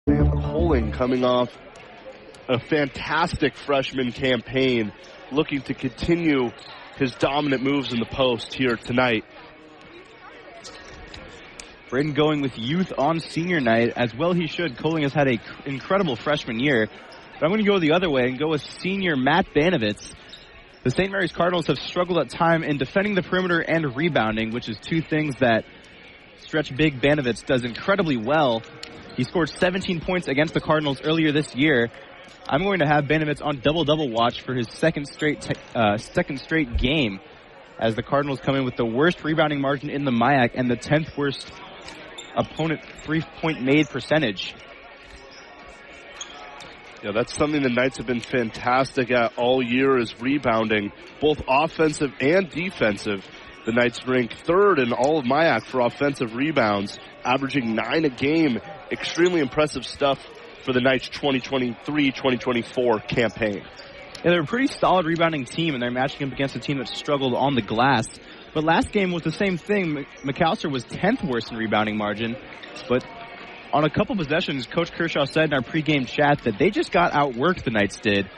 Sam Colling coming off a fantastic freshman campaign, looking to continue his dominant moves in the post here tonight. Braden going with youth on senior night, as well he should. Colling has had an incredible freshman year. But I'm going to go the other way and go with senior Matt Banovitz. The St. Mary's Cardinals have struggled at time in defending the perimeter and rebounding, which is two things that stretch big Banovitz does incredibly well. He scored 17 points against the Cardinals earlier this year. I'm going to have Banovitz on double-double watch for his second straight game, as the Cardinals come in with the worst rebounding margin in the MIAC and the 10th worst opponent three-point made percentage. Yeah, that's something the Knights have been fantastic at all year, is rebounding, both offensive and defensive. The Knights rank third in all of MIAC for offensive rebounds, averaging 9 a game. Extremely impressive stuff for the Knights' 2023-2024 campaign. Yeah, they're a pretty solid rebounding team, and they're matching up against a team that struggled on the glass. But last game was the same thing. McAllister was 10th worst in rebounding margin, but on a couple possessions, Coach Kershaw said in our pregame chat that they just got outworked, the Knights did.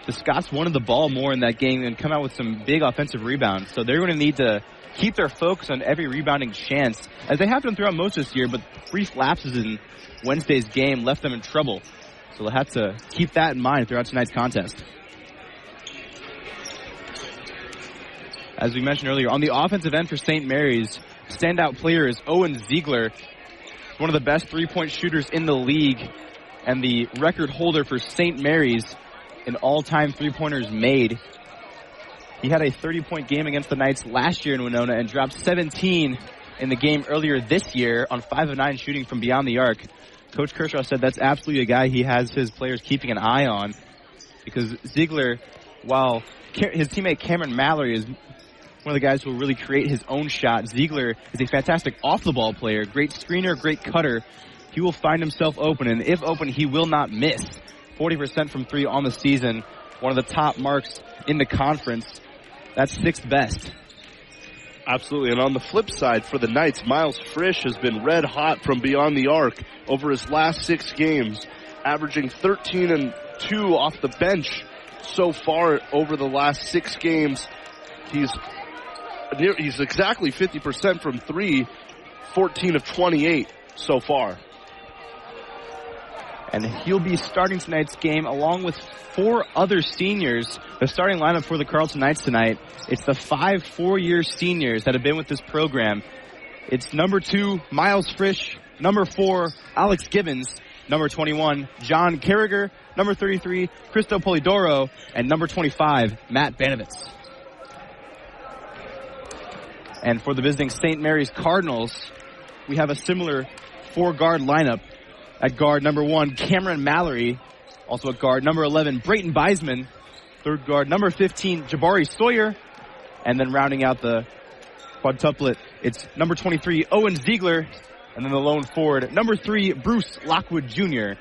The Scots wanted the ball more in that game and come out with some big offensive rebounds. So they're going to need to keep their focus on every rebounding chance, as they have done throughout most of this year, but brief lapses in Wednesday's game left them in trouble. So they'll have to keep that in mind throughout tonight's contest. As we mentioned earlier, on the offensive end for St. Mary's, standout player is Owen Ziegler, one of the best three-point shooters in the league and the record holder for St. Mary's in all-time three-pointers made. He had a 30-point game against the Knights last year in Winona and dropped 17 in the game earlier this year on 5 of 9 shooting from beyond the arc. Coach Kershaw said that's absolutely a guy he has his players keeping an eye on, because Ziegler, while his teammate Cameron Mallory is one of the guys who will really create his own shot, Ziegler is a fantastic off-the-ball player, great screener, great cutter. He will find himself open, and if open, he will not miss. 40% from three on the season, one of the top marks in the conference. That's 6th best. Absolutely, and on the flip side for the Knights, Miles Frisch has been red hot from beyond the arc over his last 6 games, averaging 13 and 2 off the bench so far over the last 6 games. He's exactly 50% from 3, 14 of 28 so far. And he'll be starting tonight's game along with 4 other seniors. The starting lineup for the Carleton Knights tonight, it's the 5 four-year seniors that have been with this program. It's number 2, Miles Frisch, number 4, Alex Gibbons, number 21, John Carragher, number 33, Cristo Polidoro, and number 25, Matt Banovitz. And for the visiting St. Mary's Cardinals, we have a similar 4-guard lineup. At guard, number 1, Cameron Mallory. Also at guard, number 11, Brayton Beisman. Third guard, number 15, Jabari Sawyer. And then rounding out the quadruplet, it's number 23, Owen Ziegler. And then the lone forward, number 3, Bruce Lockwood Jr.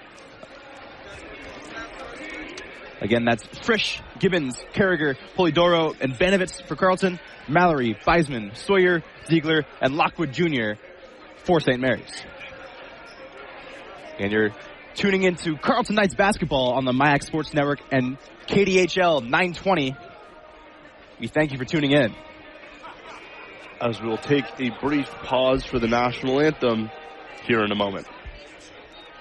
Again, that's Frisch, Gibbons, Carragher, Polidoro, and Banovitz for Carleton. Mallory, Beisman, Sawyer, Ziegler, and Lockwood Jr. for St. Mary's. And you're tuning into Carleton Knights basketball on the MIAC Sports Network and KDHL 920. We thank you for tuning in. As we'll take a brief pause for the national anthem here in a moment.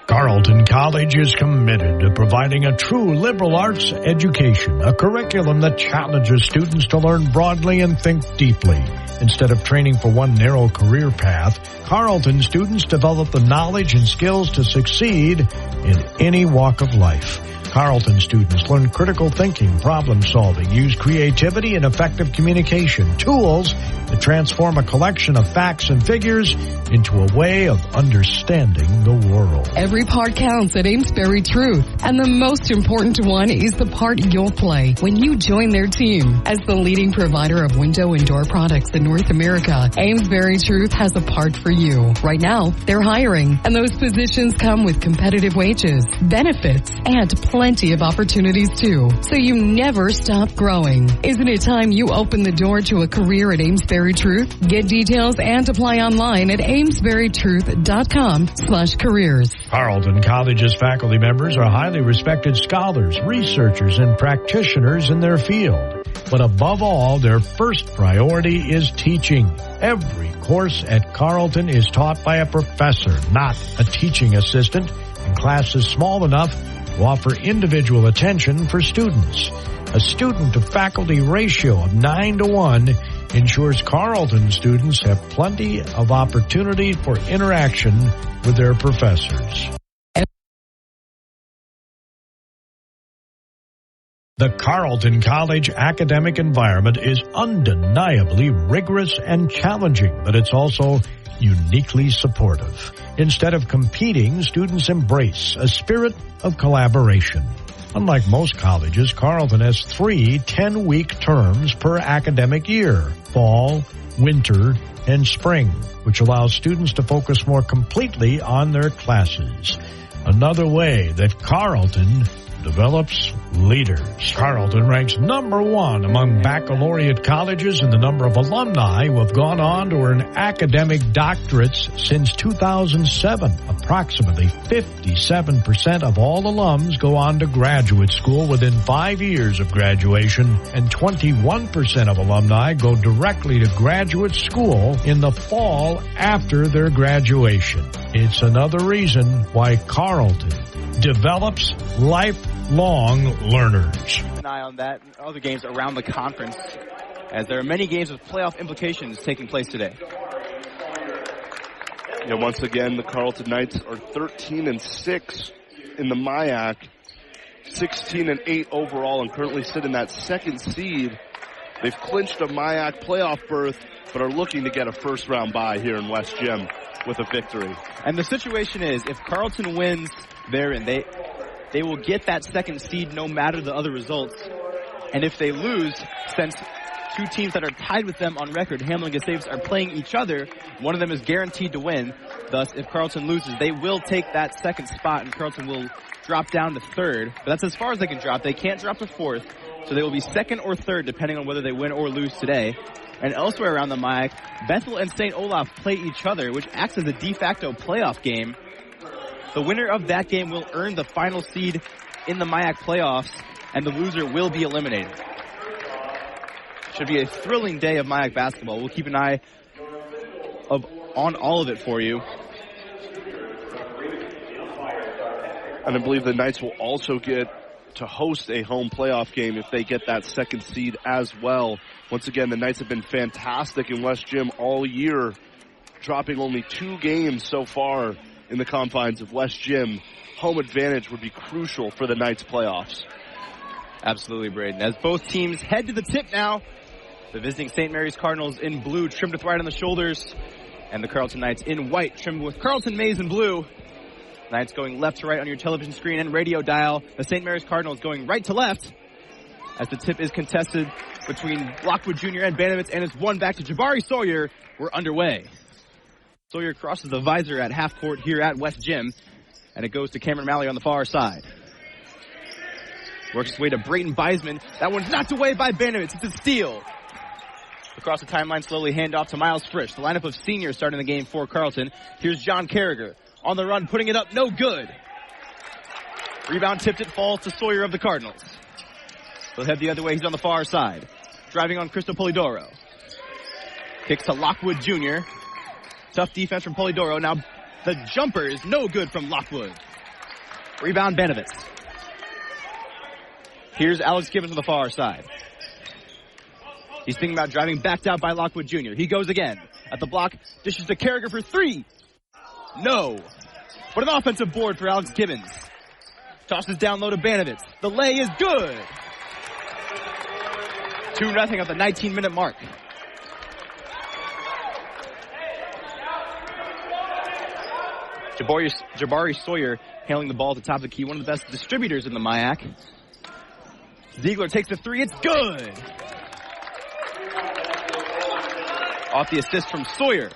Carleton College is committed to providing a true liberal arts education, a curriculum that challenges students to learn broadly and think deeply. Instead of training for one narrow career path, Carleton students develop the knowledge and skills to succeed in any walk of life. Carleton students learn critical thinking, problem solving, use creativity and effective communication, tools that transform a collection of facts and figures into a way of understanding the world. Every part counts at Amesbury Truth, and the most important one is the part you'll play when you join their team. As the leading provider of window and door products in North America, Amesbury Truth has a part for you. Right now, they're hiring, and those positions come with competitive wages, benefits, and plenty plenty of opportunities too, so you never stop growing. Isn't it time you open the door to a career at Amesbury Truth? Get details and apply online at amesburytruth.com/careers. Carleton College's faculty members are highly respected scholars, researchers, and practitioners in their field. But above all, their first priority is teaching. Every course at Carleton is taught by a professor, not a teaching assistant, and classes small enough to offer individual attention for students. A student-to-faculty ratio of 9-to-1 ensures Carleton students have plenty of opportunity for interaction with their professors. The Carleton College academic environment is undeniably rigorous and challenging, but it's also uniquely supportive. Instead of competing, students embrace a spirit of collaboration. Unlike most colleges, Carleton has 3 10-week terms per academic year: fall, winter, and spring, which allows students to focus more completely on their classes. Another way that Carleton develops leaders. Carleton ranks number 1 among baccalaureate colleges in the number of alumni who have gone on to earn academic doctorates since 2007. Approximately 57% of all alums go on to graduate school within 5 years of graduation, and 21% of alumni go directly to graduate school in the fall after their graduation. It's another reason why Carleton develops lifelong learners. An eye on that and other games around the conference, as there are many games with playoff implications taking place today. Once again, the Carleton Knights are 13-6 in the MIAC, 16-8 overall, and currently sit in that second seed. They've clinched a MIAC playoff berth, but are looking to get a first-round bye here in West Gym with a victory. And the situation is, if Carleton wins therein, they will get that second seed no matter the other results. And if they lose, since 2 teams that are tied with them on record, Hamlin and Gustavus, are playing each other, one of them is guaranteed to win. Thus, if Carleton loses, they will take that second spot, and Carleton will drop down to 3rd. But that's as far as they can drop. They can't drop to 4th, so they will be 2nd or 3rd, depending on whether they win or lose today. And elsewhere around the MIAC, Bethel and St. Olaf play each other, which acts as a de facto playoff game. The winner of that game will earn the final seed in the MIAC playoffs, and the loser will be eliminated. Should be a thrilling day of MIAC basketball. We'll keep an eye on all of it for you. And I believe the Knights will also get to host a home playoff game if they get that second seed as well. Once again, the Knights have been fantastic in West Gym all year, dropping only 2 games so far in the confines of West Gym. Home advantage would be crucial for the Knights playoffs. Absolutely, Braden. As both teams head to the tip now, the visiting St. Mary's Cardinals in blue, trimmed with white on the shoulders, and the Carleton Knights in white, trimmed with Carleton maize in blue. Knights going left to right on your television screen and radio dial. The St. Mary's Cardinals going right to left, as the tip is contested between Lockwood Jr. and Banovitz, and is won back to Jabari Sawyer. We're underway. Sawyer crosses the visor at half court here at West Gym, and it goes to Cameron Mallory on the far side. Works its way to Brayton Beisman. That one's knocked away by Banovitz. It's a steal. Across the timeline, slowly hand off to Miles Frisch. The lineup of seniors starting the game for Carleton. Here's John Carragher on the run, putting it up, no good. Rebound tipped, it falls to Sawyer of the Cardinals. They'll head the other way, he's on the far side. Driving on Cristo Polidoro. Kicks to Lockwood Jr. Tough defense from Polidoro. Now the jumper is no good from Lockwood. Rebound Banovitz. Here's Alex Gibbons on the far side. He's thinking about driving, backed out by Lockwood Jr. He goes again. At the block, dishes to Carragher for 3. No. But an offensive board for Alex Gibbons. Tosses down low to Banovitz. The lay is good. 2-0 at the 19-minute mark. Jabari Sawyer handling the ball at the top of the key. One of the best distributors in the MIAC. Ziegler takes the 3. It's good. Off the assist from Sawyer.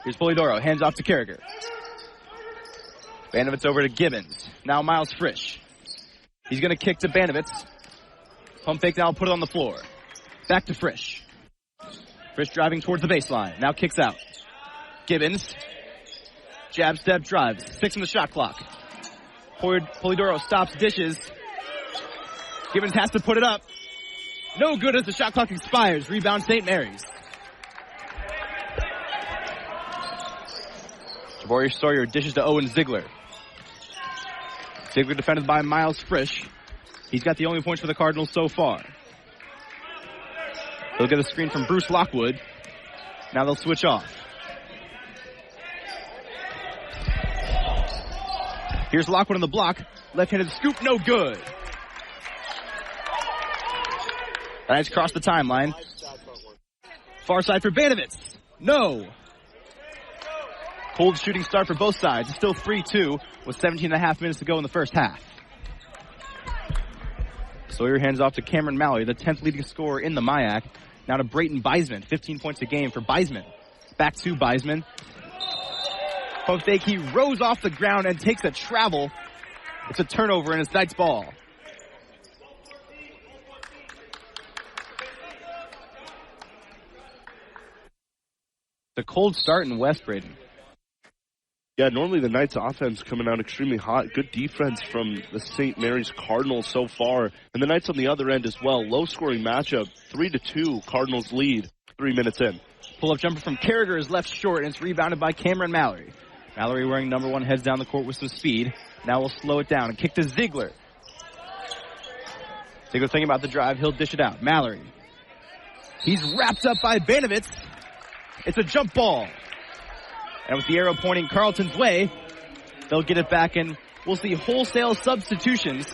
Here's Polidoro. Hands off to Carragher. Banovitz over to Gibbons. Now Miles Frisch. He's going to kick to Banovitz. Pump fake now, put it on the floor. Back to Frisch. Frisch driving towards the baseline. Now kicks out. Gibbons. Jab step drives. 6 on the shot clock. Polidoro stops dishes. Gibbons has to put it up. No good as the shot clock expires. Rebound St. Mary's. Jabari Sawyer dishes to Owen Ziegler. Ziegler defended by Miles Frisch. He's got the only points for the Cardinals so far. They'll get a screen from Bruce Lockwood. Now they'll switch off. Here's Lockwood on the block. Left-handed scoop, no good. Knights cross the timeline. Far side for Banovitz. No. Cold shooting start for both sides. It's still 3-2 with 17.5 minutes to go in the first half. Sawyer hands off to Cameron Mallory, the 10th leading scorer in the MIAC. Now to Brayton Beisman, 15 points a game for Beisman. Back to Beisman. Pump fake, he rose off the ground and takes a travel. It's a turnover and it's Knights ball. The cold start in West, Braden. Yeah, normally the Knights offense coming out extremely hot. Good defense from the St. Mary's Cardinals so far. And the Knights on the other end as well. Low-scoring matchup, 3-2. Cardinals lead 3 minutes in. Pull-up jumper from Carragher is left short, and it's rebounded by Cameron Mallory. Mallory wearing number 1 heads down the court with some speed. Now we'll slow it down and kick to Ziegler. Ziegler thinking about the drive. He'll dish it out. Mallory. He's wrapped up by Banovitz. It's a jump ball. And with the arrow pointing Carleton's way, they'll get it back, and we'll see wholesale substitutions.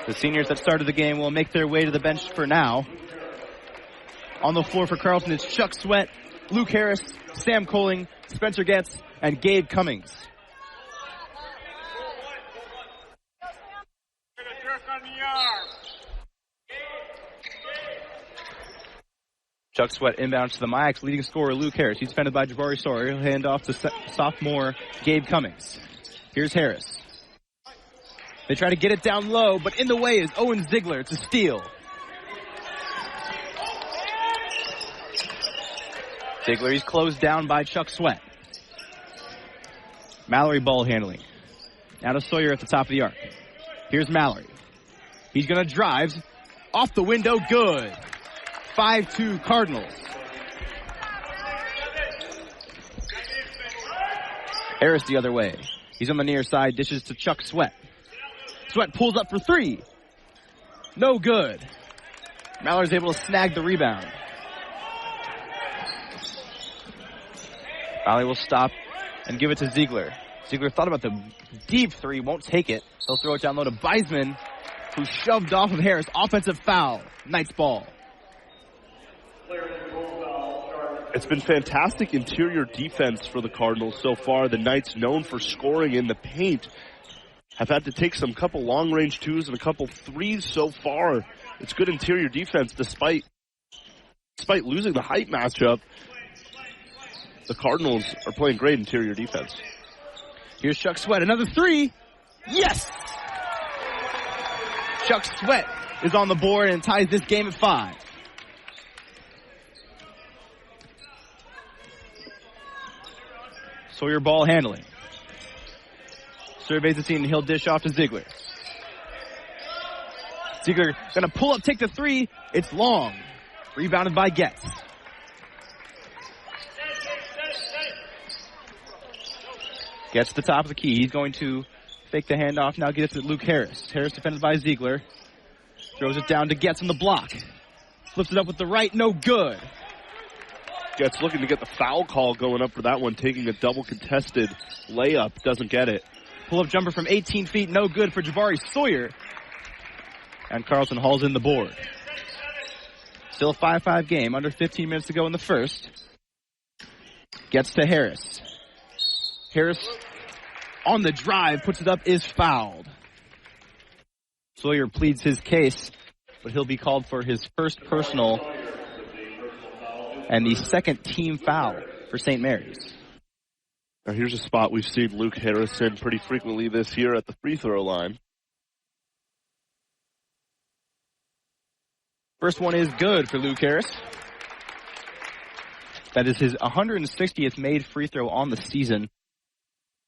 The seniors that started the game will make their way to the bench for now. On the floor for Carleton is Chuck Sweat, Luke Harris, Sam Coling, Spencer Getz, and Gabe Cummings. Chuck Sweat inbounds to the MIAC's leading scorer, Luke Harris. He's defended by Jabari Sawyer. He'll hand off to sophomore Gabe Cummings. Here's Harris. They try to get it down low, but in the way is Owen Ziegler. It's a steal. Ziegler, he's closed down by Chuck Sweat. Mallory ball handling. Now to Sawyer at the top of the arc. Here's Mallory. He's going to drive. Off the window, good. 5-2 Cardinals. Harris the other way. He's on the near side, dishes to Chuck Sweat. Sweat pulls up for 3. No good. Mallory's able to snag the rebound. Mallory will stop and give it to Ziegler. Ziegler thought about the deep 3, won't take it. He'll throw it down low to Beisman, who shoved off of Harris. Offensive foul. Knights ball. It's been fantastic interior defense for the Cardinals so far. The Knights, known for scoring in the paint, have had to take some couple long-range 2s and a couple 3s so far. It's good interior defense despite losing the height matchup. The Cardinals are playing great interior defense. Here's Chuck Sweat, another 3. Yes! Chuck Sweat is on the board and ties this game at 5. Sawyer ball handling. Surveys the scene, and he'll dish off to Ziegler. Ziegler gonna pull up, take the 3. It's long. Rebounded by Getz. Gets to the top of the key. He's going to fake the handoff. Now get it to Luke Harris. Harris defended by Ziegler. Throws it down to Getz on the block. Flips it up with the right. No good. Getz looking to get the foul call going up for that one, taking a double contested layup. Doesn't get it. Pull-up jumper from 18 feet. No good for Jabari Sawyer. And Carleton hauls in the board. Still a 5-5 game. Under 15 minutes to go in the first. Gets to Harris. Harris on the drive, puts it up, is fouled. Sawyer pleads his case, but he'll be called for his first personal and the second team foul for St. Mary's. Now here's a spot we've seen Luke Harrison pretty frequently this year at the free throw line. First one is good for Luke Harris. That is his 160th made free throw on the season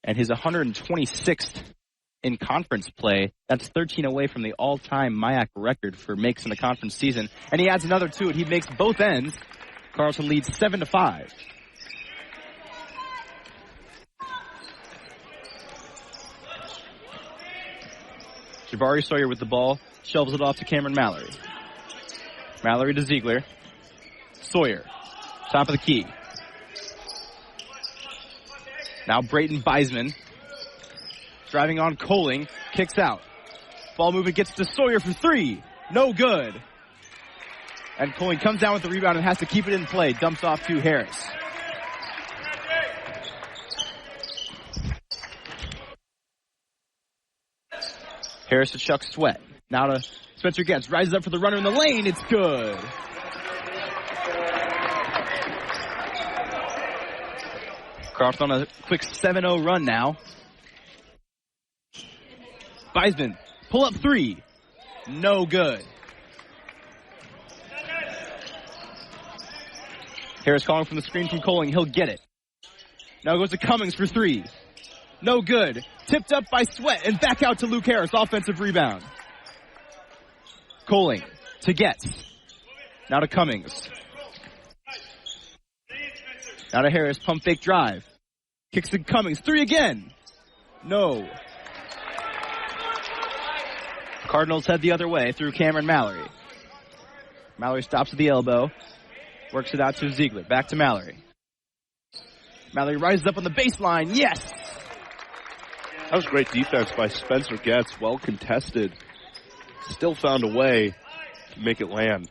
and his 126th in conference play. That's 13 away from the all-time MIAC record for makes in the conference season. And he adds another to it. He makes both ends. Carleton leads 7-5. Jabari Sawyer with the ball. Shelves it off to Cameron Mallory. Mallory to Ziegler. Sawyer. Top of the key. Now Brayton Beisman. Driving on Coling. Kicks out. Ball movement gets to Sawyer for three. No good. And Coling comes down with the rebound and has to keep it in play. Dumps off to Harris. Harris to Chuck Sweat. Now to Spencer Getz. Rises up for the runner in the lane. It's good. Carleton on a quick 7-0 run now. Beisman, pull up three. No good. Harris calling from the screen from Coling. He'll get it. Now goes to Cummings for three. No good. Tipped up by Sweat and back out to Luke Harris. Offensive rebound. Coling to Getz. Now to Cummings. Now to Harris. Pump fake drive. Kicks to Cummings. Three again. No. Cardinals head the other way through Cameron Mallory. Mallory stops at the elbow. Works it out to Ziegler. Back to Mallory. Mallory rises up on the baseline. Yes! That was great defense by Spencer Getz. Well contested. Still found a way to make it land.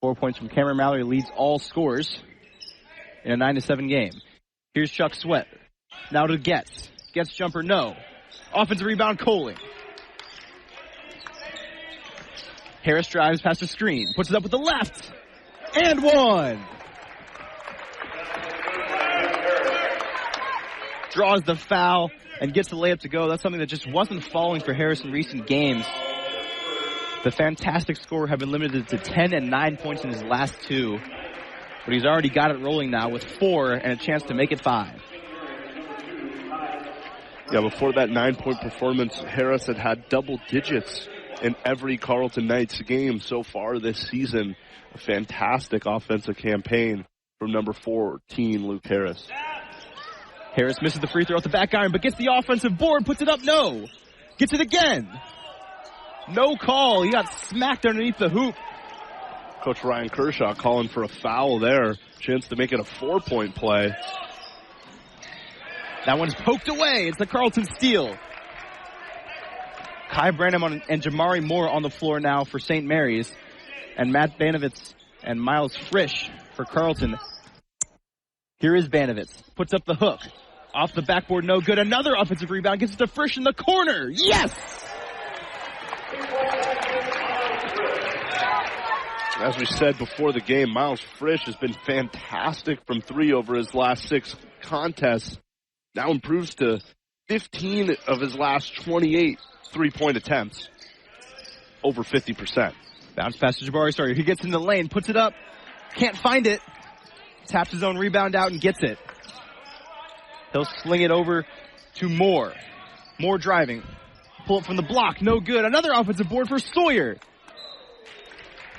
4 points from Cameron Mallory leads all scores in a 9-7 game. Here's Chuck Sweat. Now to Getz. Getz jumper, no. Offensive rebound, Coling. Harris drives past the screen. Puts it up with the left. And one. Draws the foul and gets the layup to go. That's something that just wasn't falling for Harris in recent games. The fantastic scorer have been limited to 10 and 9 points in his last two. But he's already got it rolling now with 4 and a chance to make it 5. Yeah, before that 9-point performance, Harris had double digits in every Carleton Knights game so far this season. A fantastic offensive campaign from number 14, Luke Harris. Harris misses the free throw at the back iron, but gets the offensive board, puts it up, no. Gets it again. No call. He got smacked underneath the hoop. Coach Ryan Kershaw calling for a foul there. Chance to make it a 4-point play. That one's poked away. It's the Carleton steal. Kai Branham and Jamari Moore on the floor now for St. Mary's. And Matt Banovitz and Miles Frisch for Carleton. Here is Banovitz. Puts up the hook. Off the backboard, no good. Another offensive rebound. Gets it to Frisch in the corner. Yes! As we said before the game, Miles Frisch has been fantastic from three over his last 6 contests. Now improves to 15 of his last 28 three-point attempts. Over 50%. Bounce pass to Jabari Sawyer. He gets in the lane, puts it up. Can't find it. Taps his own rebound out and gets it. He'll sling it over to Moore. Moore driving. Pull up from the block. No good. Another offensive board for Sawyer.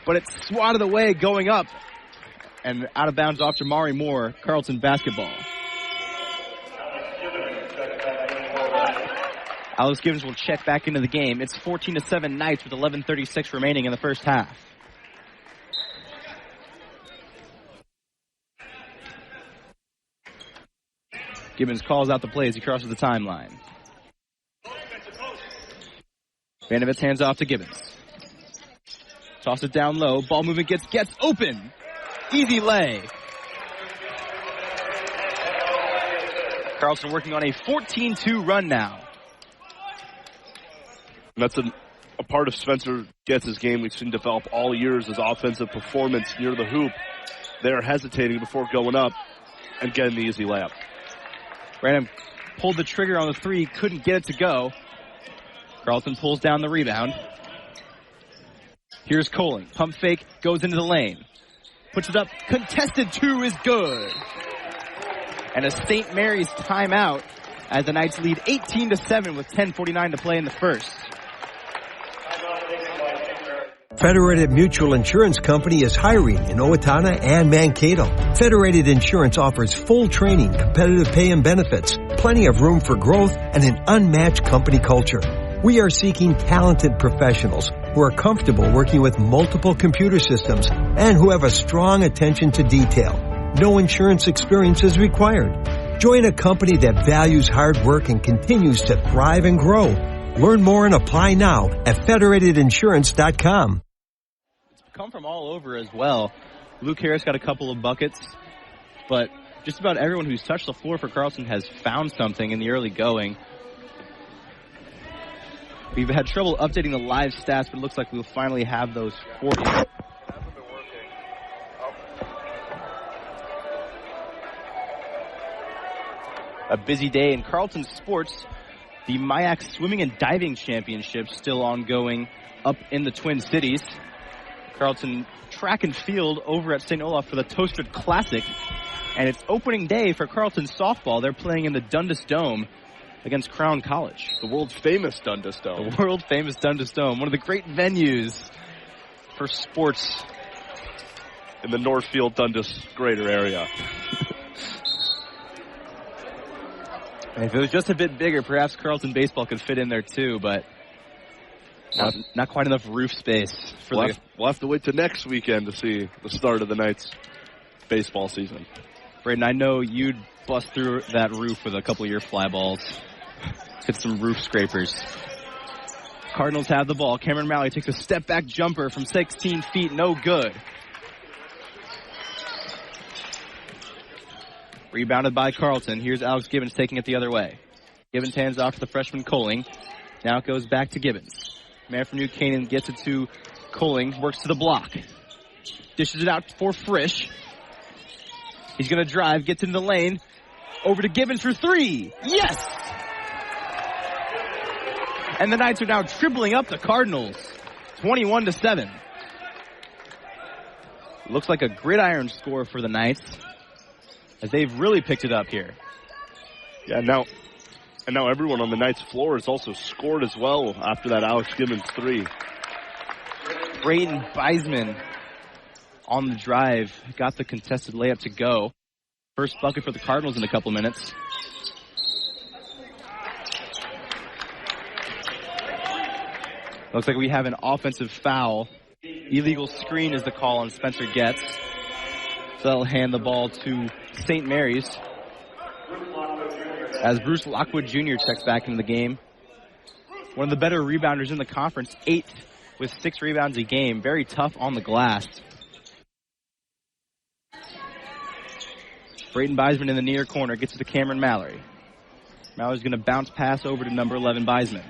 But it's swatted away going up. And out of bounds off Jamari Moore. Carleton basketball. Alex Gibbons will check back into the game. It's 14-7 Knights with 11:36 remaining in the first half. Gibbons calls out the play as he crosses the timeline. Banovitz hands off to Gibbons. Toss it down low. Ball movement gets open. Easy lay. Carleton working on a 14-2 run now. And that's a part of Spencer Getz's game we've seen develop all year is his offensive performance near the hoop. They're hesitating before going up and getting the easy layup. Branham pulled the trigger on the three, couldn't get it to go. Carleton pulls down the rebound. Here's Coling. Pump fake, goes into the lane. Puts it up, contested two is good. And a St. Mary's timeout as the Knights lead 18-7 with 10:49 to play in the first. Federated Mutual Insurance Company is hiring in Owatonna and Mankato. Federated Insurance offers full training, competitive pay and benefits, plenty of room for growth, and an unmatched company culture. We are seeking talented professionals who are comfortable working with multiple computer systems and who have a strong attention to detail. No insurance experience is required. Join a company that values hard work and continues to thrive and grow. Learn more and apply now at federatedinsurance.com. Come from all over as well. Luke Harris got a couple of buckets, but just about everyone who's touched the floor for Carleton has found something in the early going. We've had trouble updating the live stats, but it looks like we'll finally have those for you. A busy day in Carleton sports. The MIAC Swimming and Diving Championship still ongoing up in the Twin Cities. Carleton track and field over at St. Olaf for the Toastred Classic. And it's opening day for Carleton softball. They're playing in the Dundas Dome against Crown College. The world famous Dundas Dome. The world famous Dundas Dome. One of the great venues for sports in the Northfield Dundas greater area. And if it was just a bit bigger, perhaps Carleton baseball could fit in there too, but not quite enough roof space. We'll have to wait till next weekend to see the start of the Knights baseball season. Braden, I know you'd bust through that roof with a couple of your fly balls. Hit some roof scrapers. Cardinals have the ball. Cameron Malley takes a step-back jumper from 16 feet. No good. Rebounded by Carleton. Here's Alex Gibbons taking it the other way. Gibbons hands off to the freshman Coling. Now it goes back to Gibbons. Man from New Canaan gets it to Coling. Works to the block. Dishes it out for Frisch. He's going to drive. Gets into the lane. Over to Gibbons for three. Yes! And the Knights are now tripling up the Cardinals. 21-7. Looks like a gridiron score for the Knights, as they've really picked it up here. Yeah, now everyone on the Knights floor has also scored as well after that Alex Gibbons three. Brayden Beisman on the drive got the contested layup to go. First bucket for the Cardinals in a couple minutes. Looks like we have an offensive foul. Illegal screen is the call on Spencer Getz. So they'll hand the ball to St. Mary's as Bruce Lockwood Jr. checks back into the game. One of the better rebounders in the conference, 8th with 6 rebounds a game. Very tough on the glass. Brayden Beisman in the near corner gets it to Cameron Mallory. Mallory's going to bounce pass over to number 11, Beisman.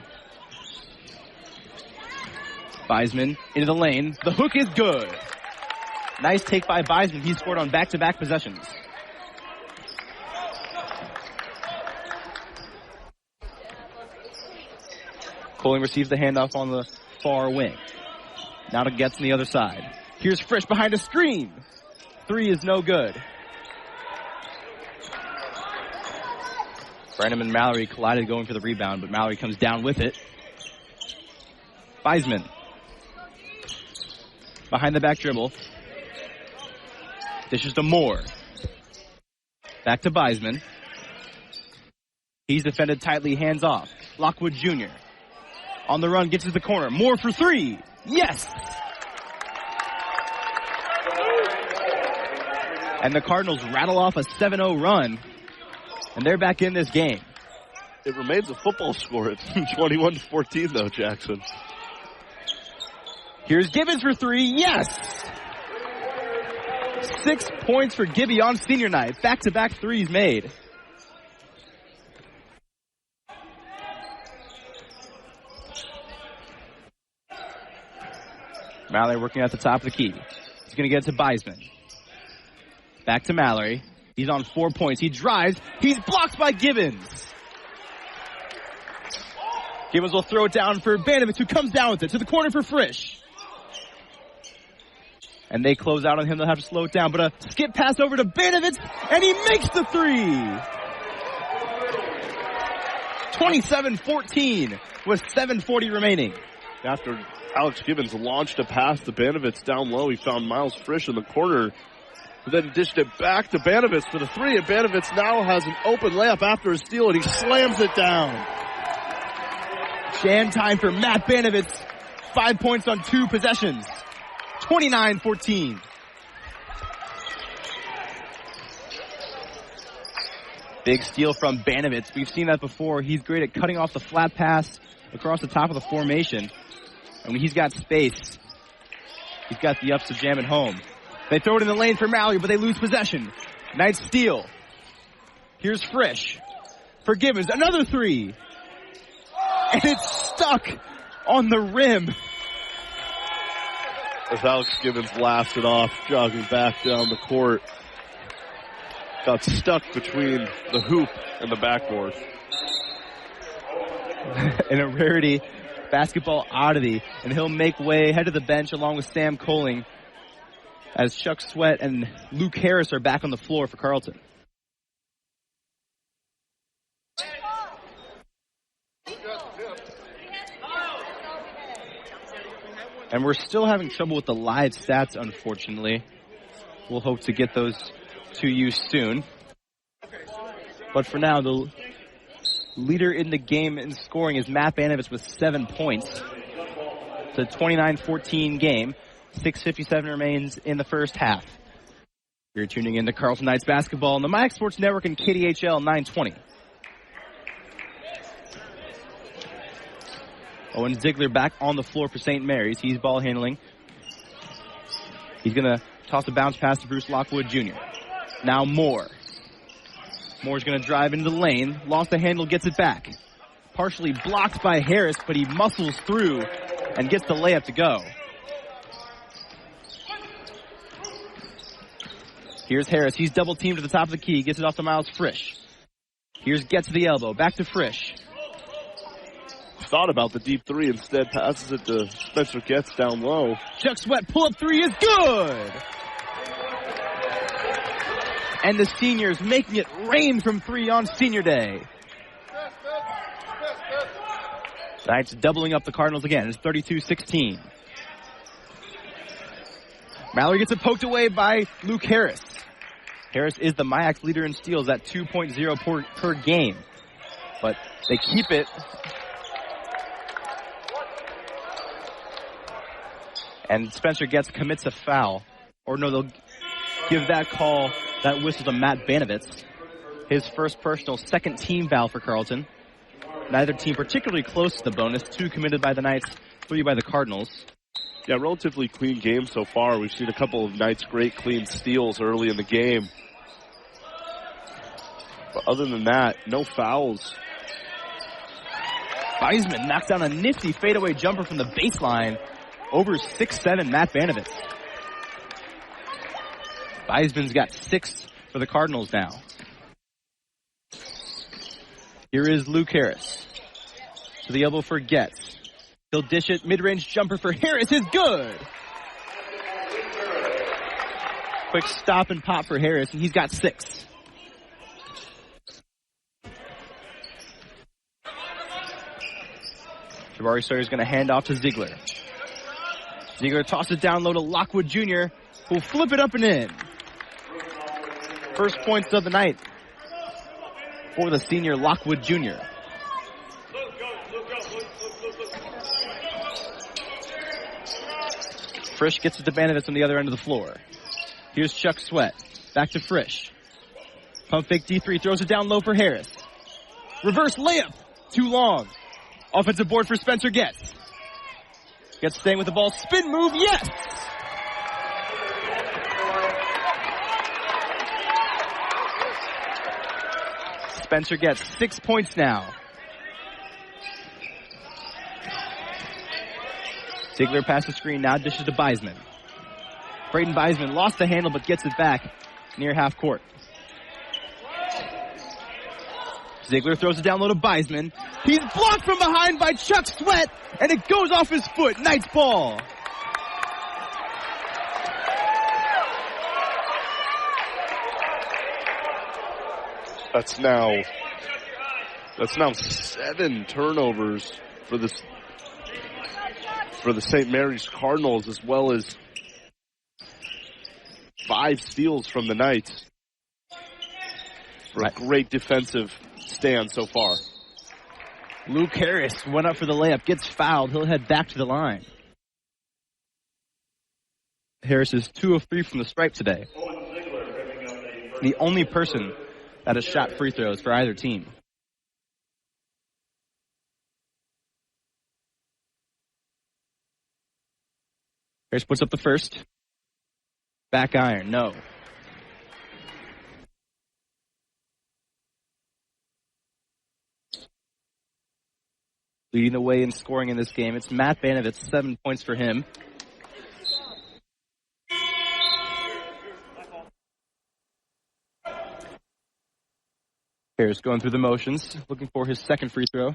Beisman into the lane. The hook is good. Nice take by Beisman. He scored on back-to-back possessions. Coling receives the handoff on the far wing. Now to Getz on the other side. Here's Frisch behind a screen. Three is no good. Branham and Mallory collided going for the rebound, but Mallory comes down with it. Beisman. Behind the back dribble. Dishes to Moore. Back to Beisman. He's defended tightly, hands off. Lockwood Jr. On the run, gets to the corner. Moore for three. Yes! And the Cardinals rattle off a 7-0 run. And they're back in this game. It remains a football score. It's 21-14, though, Jackson. Here's Gibbons for three. Yes! 6 points for Gibby on senior night. Back-to-back threes made. Mallory working at the top of the key. He's going to get it to Beisman. Back to Mallory. He's on 4 points. He drives. He's blocked by Gibbons. Gibbons will throw it down for Banovitz, who comes down with it to the corner for Frisch. And they close out on him. They'll have to slow it down. But a skip pass over to Banovitz, and he makes the three. 27-14 with 7:40 remaining. After Alex Gibbons launched a pass to Banovitz down low, he found Miles Frisch in the corner, but then dished it back to Banovitz for the three, and Banovitz now has an open layup after a steal, and he slams it down. Jam time for Matt Banovitz. 5 points on 2 possessions. 29-14. Big steal from Banovitz. We've seen that before. He's great at cutting off the flat pass across the top of the formation. And when he's got space, he's got the ups to jam it home. They throw it in the lane for Mallory, but they lose possession. Knights steal. Here's Frisch for Gibbons. Another three. And it's stuck on the rim. As Alex Gibbons laughs it off, jogging back down the court. Got stuck between the hoop and the backboard. And a rarity, basketball oddity. And he'll make way, head to the bench along with Sam Coling as Chuck Sweat and Luke Harris are back on the floor for Carleton. And we're still having trouble with the live stats, unfortunately. We'll hope to get those to you soon. But for now, the leader in the game in scoring is Matt Banovitz with 7 points. It's a 29-14 game. 6:57 remains in the first half. You're tuning in to Carleton Knights basketball on the MyX Sports Network and KDHL 920. Owen Ziegler back on the floor for St. Mary's. He's ball handling. He's going to toss a bounce pass to Bruce Lockwood Jr. Now Moore. Moore's going to drive into the lane. Lost the handle, gets it back. Partially blocked by Harris, but he muscles through and gets the layup to go. Here's Harris. He's double teamed to the top of the key. Gets it off to Miles Frisch. Here's Getz to the elbow. Back to Frisch. Thought about the deep three, instead passes it to Spencer Getz down low. Chuck Sweat pull-up three is good! And the seniors making it rain from three on senior day. Knights doubling up the Cardinals again. It's 32-16. Mallory gets it poked away by Luke Harris. Harris is the MyX leader in steals at 2.0 per game. But they keep it. And Spencer Getz commits a foul. Or no, they'll give that call, that whistle to Matt Banovitz. His first personal, second team foul for Carleton. Neither team particularly close to the bonus. 2 committed by the Knights, 3 by the Cardinals. Yeah, relatively clean game so far. We've seen a couple of Knights' great clean steals early in the game. But other than that, no fouls. Weisman knocks down a nifty fadeaway jumper from the baseline over 6'7" Matt Banovitz. Weisman's got 6 for the Cardinals now. Here is Luke Harris. To the elbow for Getz. He'll dish it. Mid-range jumper for Harris is good. Quick stop and pop for Harris, and he's got 6. Jabari Sawyer's going to hand off to Ziegler. Ziegler tosses it down low to Lockwood Jr., who'll flip it up and in. First points of the night for the senior Lockwood Jr. Frisch gets it to Banovitz on the other end of the floor. Here's Chuck Sweat. Back to Frisch. Pump fake D3, throws it down low for Harris. Reverse layup. Too long. Offensive board for Spencer Getz. Getz staying with the ball. Spin move, yes! Spencer Getz 6 points now. Ziegler passes the screen, now dishes to Weisman. Braden Weisman lost the handle but gets it back. near half court. Ziegler throws it down low to Beisman. He's blocked from behind by Chuck Sweat, and it goes off his foot. Knights ball. That's now 7 turnovers for the St. Mary's Cardinals, as well as 5 steals from the Knights. For a great defensive stand so far. Luke Harris went up for the layup, gets fouled. He'll head back to the line. Harris is 2 of 3 from the stripe today. The only person that has shot free throws for either team. Harris puts up the first. Back iron, no. Leading the way in scoring in this game, it's Matt Banovitz, 7 points for him. Harris going through the motions, looking for his second free throw.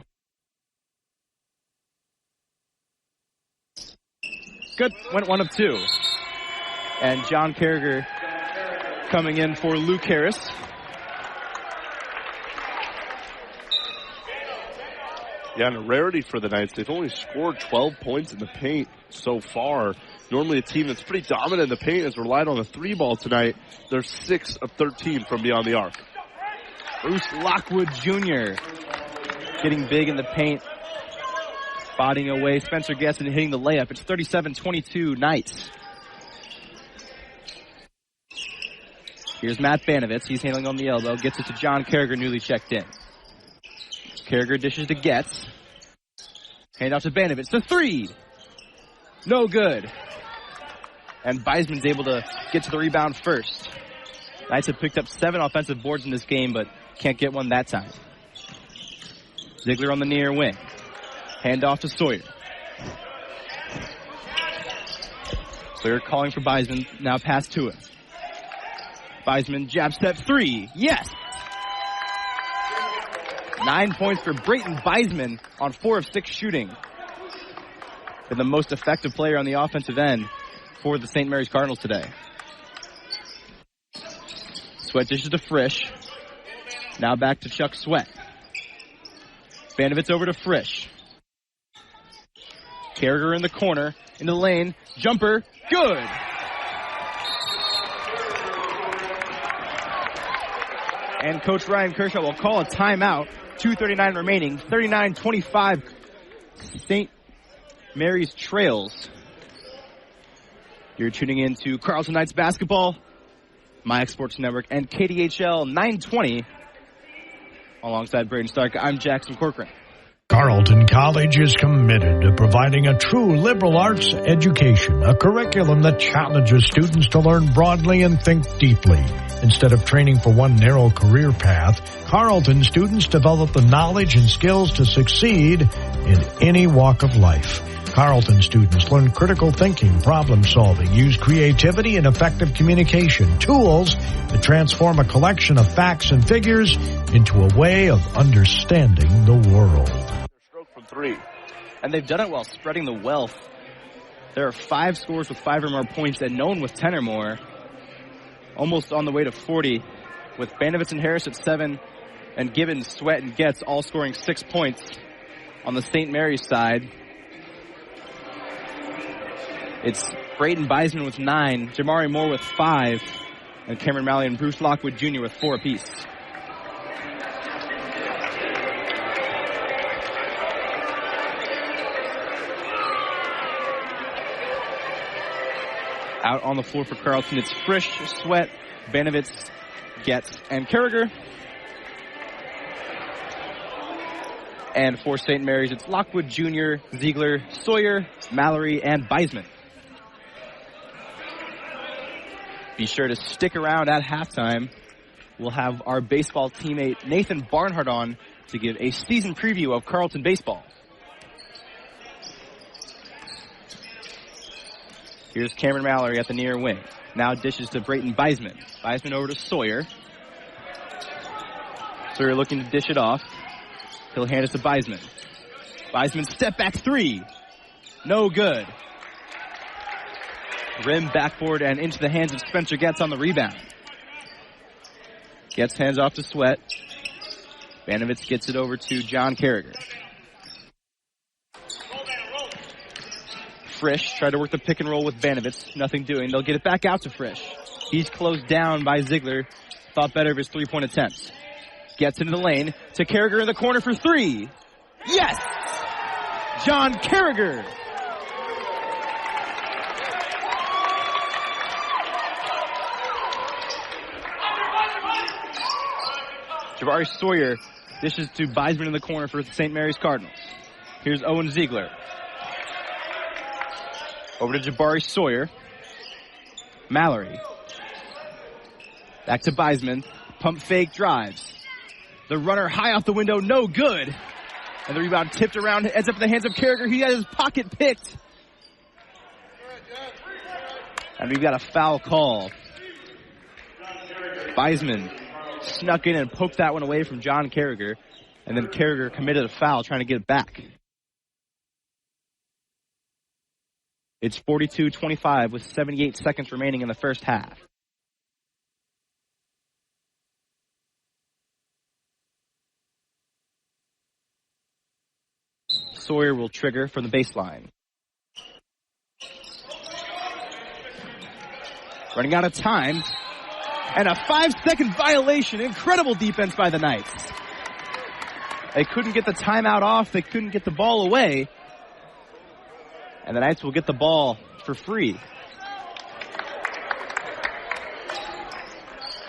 Good, went 1 of 2. And John Carragher coming in for Luke Harris. Yeah, and a rarity for the Knights. They've only scored 12 points in the paint so far. Normally a team that's pretty dominant in the paint has relied on the 3-ball tonight. They're 6 of 13 from beyond the arc. Bruce Lockwood Jr. getting big in the paint. Spotting away Spencer Gesson hitting the layup. It's 37-22 Knights. Here's Matt Banovitz. He's handling on the elbow. Gets it to John Carragher, newly checked in. Carragher dishes to Getz. Hand off to Banovitz. The 3. No good. And Beisman's able to get to the rebound first. Knights have picked up 7 offensive boards in this game, but can't get one that time. Ziegler on the near wing. Hand off to Sawyer. Sawyer calling for Beisman. Now pass to him. Beisman jab step 3. Yes! 9 points for Brayton Beisman on 4 of 6 shooting. Been the most effective player on the offensive end for the St. Mary's Cardinals today. Sweat dishes to Frisch. Now back to Chuck Sweat. Banovitz over to Frisch. Carragher in the corner, in the lane. Jumper, good! And Coach Ryan Kershaw will call a timeout. 2:39 remaining. 39-25. St. Mary's trails. You're tuning in to Carleton Knights basketball, My Sports Network, and KDHL 920. Alongside Braden Stark, I'm Jackson Corcoran. Carleton College is committed to providing a true liberal arts education, a curriculum that challenges students to learn broadly and think deeply. Instead of training for one narrow career path, Carleton students develop the knowledge and skills to succeed in any walk of life. Carleton students learn critical thinking, problem solving, use creativity and effective communication, tools that transform a collection of facts and figures into a way of understanding the world. Stroke from 3. And they've done it while spreading the wealth. There are 5 scores with 5 or more points and no one with 10 or more. Almost on the way to 40, with Banovitz and Harris at 7, and Gibbons, Sweat, and Getz all scoring 6 points on the St. Mary's side. It's Brayton Beisman with 9, Jamari Moore with 5, and Cameron Malley and Bruce Lockwood Jr. with 4 apiece. Out on the floor for Carleton, it's Frisch, Sweat, Banovitz, Getz, and Carragher. And for St. Mary's, it's Lockwood Jr., Ziegler, Sawyer, Mallory, and Beisman. Be sure to stick around at halftime. We'll have our baseball teammate Nathan Barnhart on to give a season preview of Carleton baseball. Here's Cameron Mallory at the near wing. Now dishes to Brayton Beisman. Beisman over to Sawyer. Sawyer looking to dish it off. He'll hand it to Beisman. Beisman step back three. No good. Rim backboard and into the hands of Spencer Getz on the rebound. Getz hands off to Sweat. Banovitz gets it over to John Carragher. Frisch tried to work the pick and roll with Banovitz. Nothing doing. They'll get it back out to Frisch. He's closed down by Ziegler. Thought better of his three-point attempts. Gets into the lane to Carragher in the corner for three. Yes! John Carragher. Jabari Sawyer dishes to Beisman in the corner for the St. Mary's Cardinals. Here's Owen Ziegler. Over to Jabari Sawyer. Mallory. Back to Beisman. Pump fake drives. The runner high off the window, no good. And the rebound tipped around, ends up in the hands of Carragher. He has his pocket picked. And we've got a foul call. Beisman snuck in and poked that one away from John Carragher. And then Carragher committed a foul trying to get it back. It's 42-25 with 78 seconds remaining in the first half. Sawyer will trigger from the baseline. Running out of time. And a 5-second violation. Incredible defense by the Knights. They couldn't get the timeout off. They couldn't get the ball away. And the Knights will get the ball for free.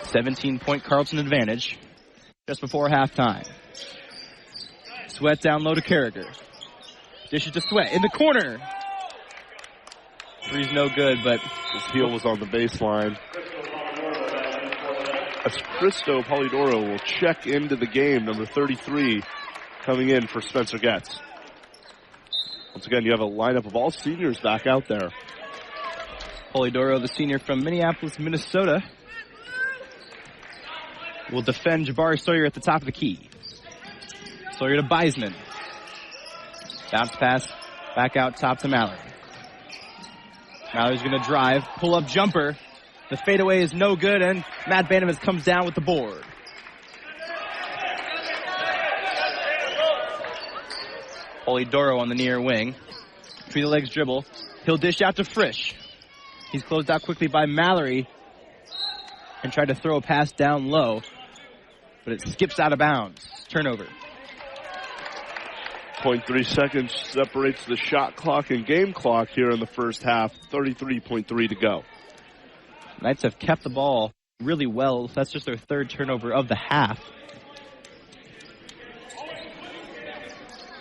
17-point Carleton advantage just before halftime. Sweat down low to Carragher. Dishes to Sweat in the corner. Three's no good, but his heel was on the baseline. As Cristo Polidoro will check into the game, number 33, coming in for Spencer Getz. Once again, you have a lineup of all seniors back out there. Polidoro, the senior from Minneapolis, Minnesota, will defend Jabari Sawyer at the top of the key. Sawyer to Beisman. Bounce pass, back out top to Mallory. Mallory's going to drive, pull up jumper. The fadeaway is no good, and Matt Banovitz comes down with the board. Polidoro on the near wing. Between the legs dribble. He'll dish out to Frisch. He's closed out quickly by Mallory and tried to throw a pass down low, but it skips out of bounds. Turnover. 0.3 seconds separates the shot clock and game clock here in the first half. 33.3 to go. Knights have kept the ball really well. That's just their third turnover of the half.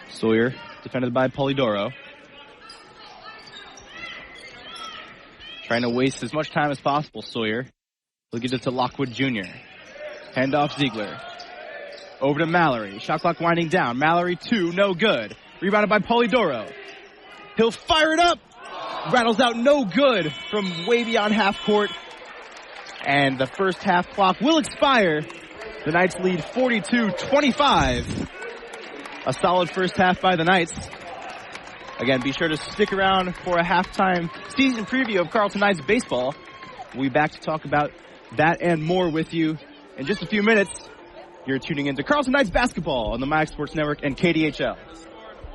Sawyer, defended by Polidoro. Trying to waste as much time as possible, Sawyer. He'll get it to Lockwood Jr. Handoff Ziegler. Over to Mallory. Shot clock winding down. Mallory, two, no good. Rebounded by Polidoro. He'll fire it up. Rattles out no good from way beyond half court. And the first half clock will expire. The Knights lead 42-25. A solid first half by the Knights. Again, be sure to stick around for a halftime season preview of Carleton Knights baseball. We'll be back to talk about that and more with you in just a few minutes. You're tuning into Carleton Knights basketball on the MyX Sports Network and KDHL.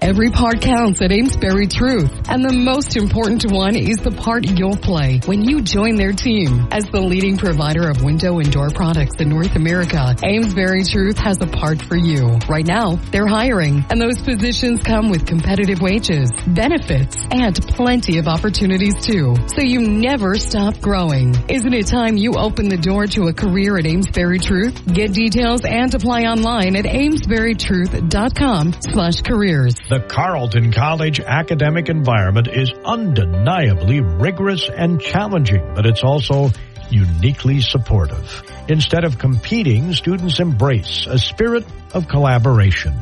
Every part counts at Amesbury Truth, and the most important one is the part you'll play when you join their team. As the leading provider of window and door products in North America, Amesbury Truth has a part for you. Right now, they're hiring, and those positions come with competitive wages, benefits, and plenty of opportunities too. So you never stop growing. Isn't it time you open the door to a career at Amesbury Truth? Get details and apply online at amesburytruth.com/careers. The Carleton College academic environment is undeniably rigorous and challenging, but it's also uniquely supportive. Instead of competing, students embrace a spirit of collaboration.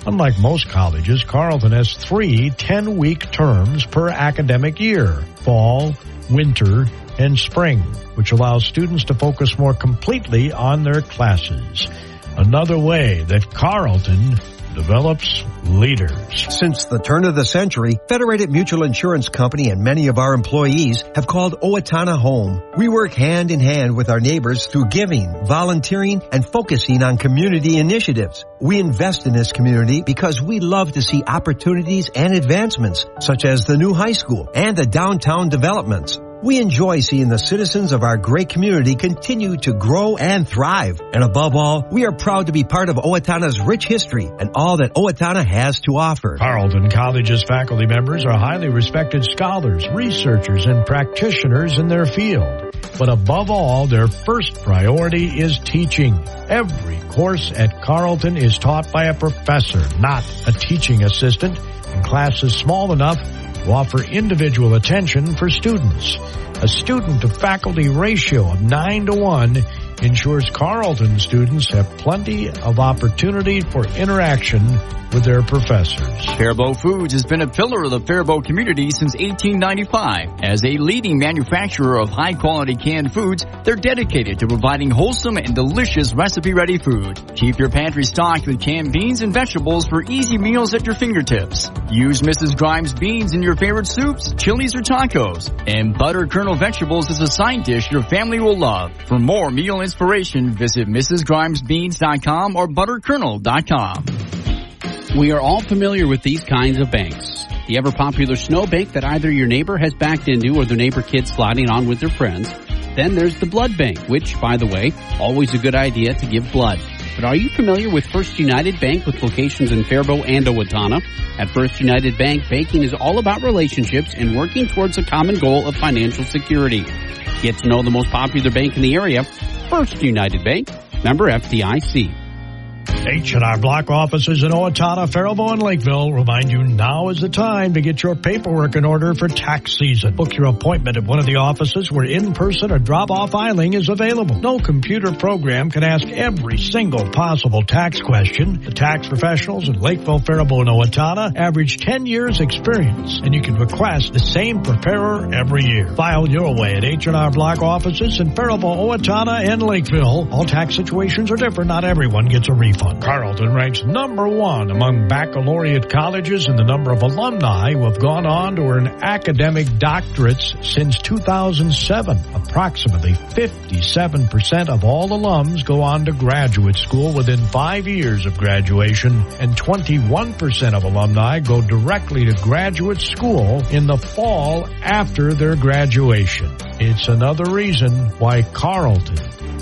Unlike most colleges, Carleton has 3 10-week terms per academic year: fall, winter, and spring, which allows students to focus more completely on their classes. Another way that Carleton develops leaders. Since the turn of the century, Federated Mutual Insurance Company and many of our employees have called Owatonna home. We work hand in hand with our neighbors through giving, volunteering, and focusing on community initiatives. We invest in this community because we love to see opportunities and advancements, such as the new high school and the downtown developments. We enjoy seeing the citizens of our great community continue to grow and thrive. And above all, we are proud to be part of Owatonna's rich history and all that Owatonna has to offer. Carleton College's faculty members are highly respected scholars, researchers, and practitioners in their field. But above all, their first priority is teaching. Every course at Carleton is taught by a professor, not a teaching assistant, and classes small enough to offer individual attention for students. A student-to-faculty ratio of 9-to-1 ensures Carleton students have plenty of opportunity for interaction with their professors. Faribault Foods has been a pillar of the Faribault community since 1895. As a leading manufacturer of high-quality canned foods, they're dedicated to providing wholesome and delicious recipe-ready food. Keep your pantry stocked with canned beans and vegetables for easy meals at your fingertips. Use Mrs. Grimes beans in your favorite soups, chilies, or tacos. And butter kernel vegetables is a side dish your family will love. For more meal inspiration, visit mrsgrimesbeans.com or butterkernel.com. We are all familiar with these kinds of banks. The ever-popular snow bank that either your neighbor has backed into or their neighbor kids sliding on with their friends. Then there's the blood bank, which, by the way, always a good idea to give blood. But are you familiar with First United Bank with locations in Faribault and Owatonna? At First United Bank, banking is all about relationships and working towards a common goal of financial security. Get to know the most popular bank in the area, First United Bank, member FDIC. H&R Block offices in Owatonna, Faribault, and Lakeville remind you now is the time to get your paperwork in order for tax season. Book your appointment at one of the offices where in-person or drop-off filing is available. No computer program can ask every single possible tax question. The tax professionals in Lakeville, Faribault, and Owatonna average 10 years experience, and you can request the same preparer every year. File your way at H&R Block offices in Faribault, Owatonna, and Lakeville. All tax situations are different. Not everyone gets a refund. Carleton ranks number 1 among baccalaureate colleges in the number of alumni who have gone on to earn academic doctorates since 2007. Approximately 57% of all alums go on to graduate school within 5 years of graduation, and 21% of alumni go directly to graduate school in the fall after their graduation. It's another reason why Carleton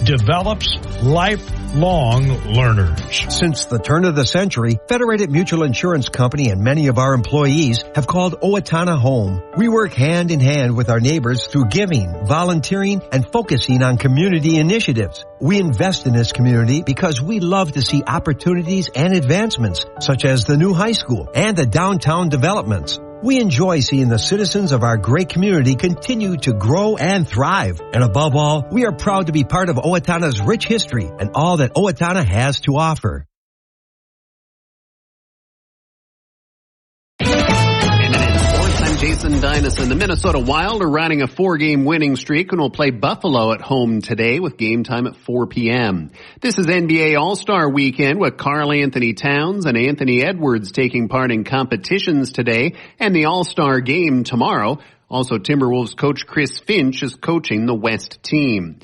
develops lifelong learners. Since the turn of the century, Federated Mutual Insurance Company and many of our employees have called Owatonna home. We work hand in hand with our neighbors through giving, volunteering, and focusing on community initiatives. We invest in this community because we love to see opportunities and advancements, such as the new high school and the downtown developments. We enjoy seeing the citizens of our great community continue to grow and thrive. And above all, we are proud to be part of Owatonna's rich history and all that Owatonna has to offer. I'm Jason Dynasson. The Minnesota Wild are riding a 4-game winning streak and will play Buffalo at home today with game time at 4 p.m. This is NBA All-Star Weekend with Karl Anthony Towns and Anthony Edwards taking part in competitions today and the All-Star Game tomorrow. Also, Timberwolves coach Chris Finch is coaching the West team.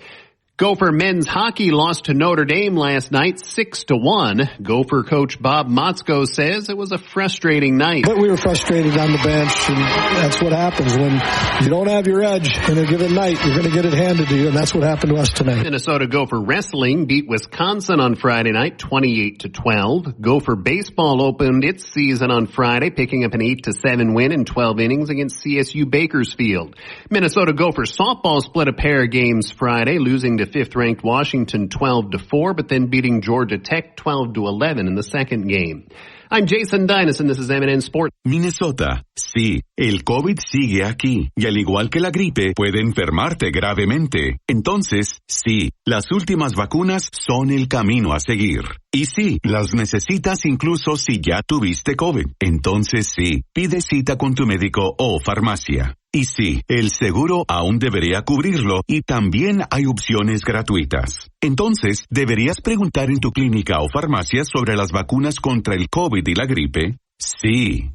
Gopher men's hockey lost to Notre Dame last night 6-1. Gopher coach Bob Motzko says it was a frustrating night. But we were frustrated on the bench, and that's what happens when you don't have your edge in a given night. You're going to get it handed to you, and that's what happened to us tonight. Minnesota Gopher wrestling beat Wisconsin on Friday night 28-12. Gopher baseball opened its season on Friday, picking up an 8-7 win in 12 innings against CSU Bakersfield. Minnesota Gopher softball split a pair of games Friday, losing to 5th-ranked Washington 12-4, but then beating Georgia Tech 12-11 in the second game. I'm Jason Dynasson. This is M&N Sports. Minnesota. Sí, el COVID sigue aquí y al igual que la gripe puede enfermarte gravemente. Entonces, sí, las últimas vacunas son el camino a seguir. Y sí, las necesitas incluso si ya tuviste COVID. Entonces sí, pide cita con tu médico o farmacia. Y sí, el seguro aún debería cubrirlo y también hay opciones gratuitas. Entonces, ¿deberías preguntar en tu clínica o farmacia sobre las vacunas contra el COVID y la gripe? Sí.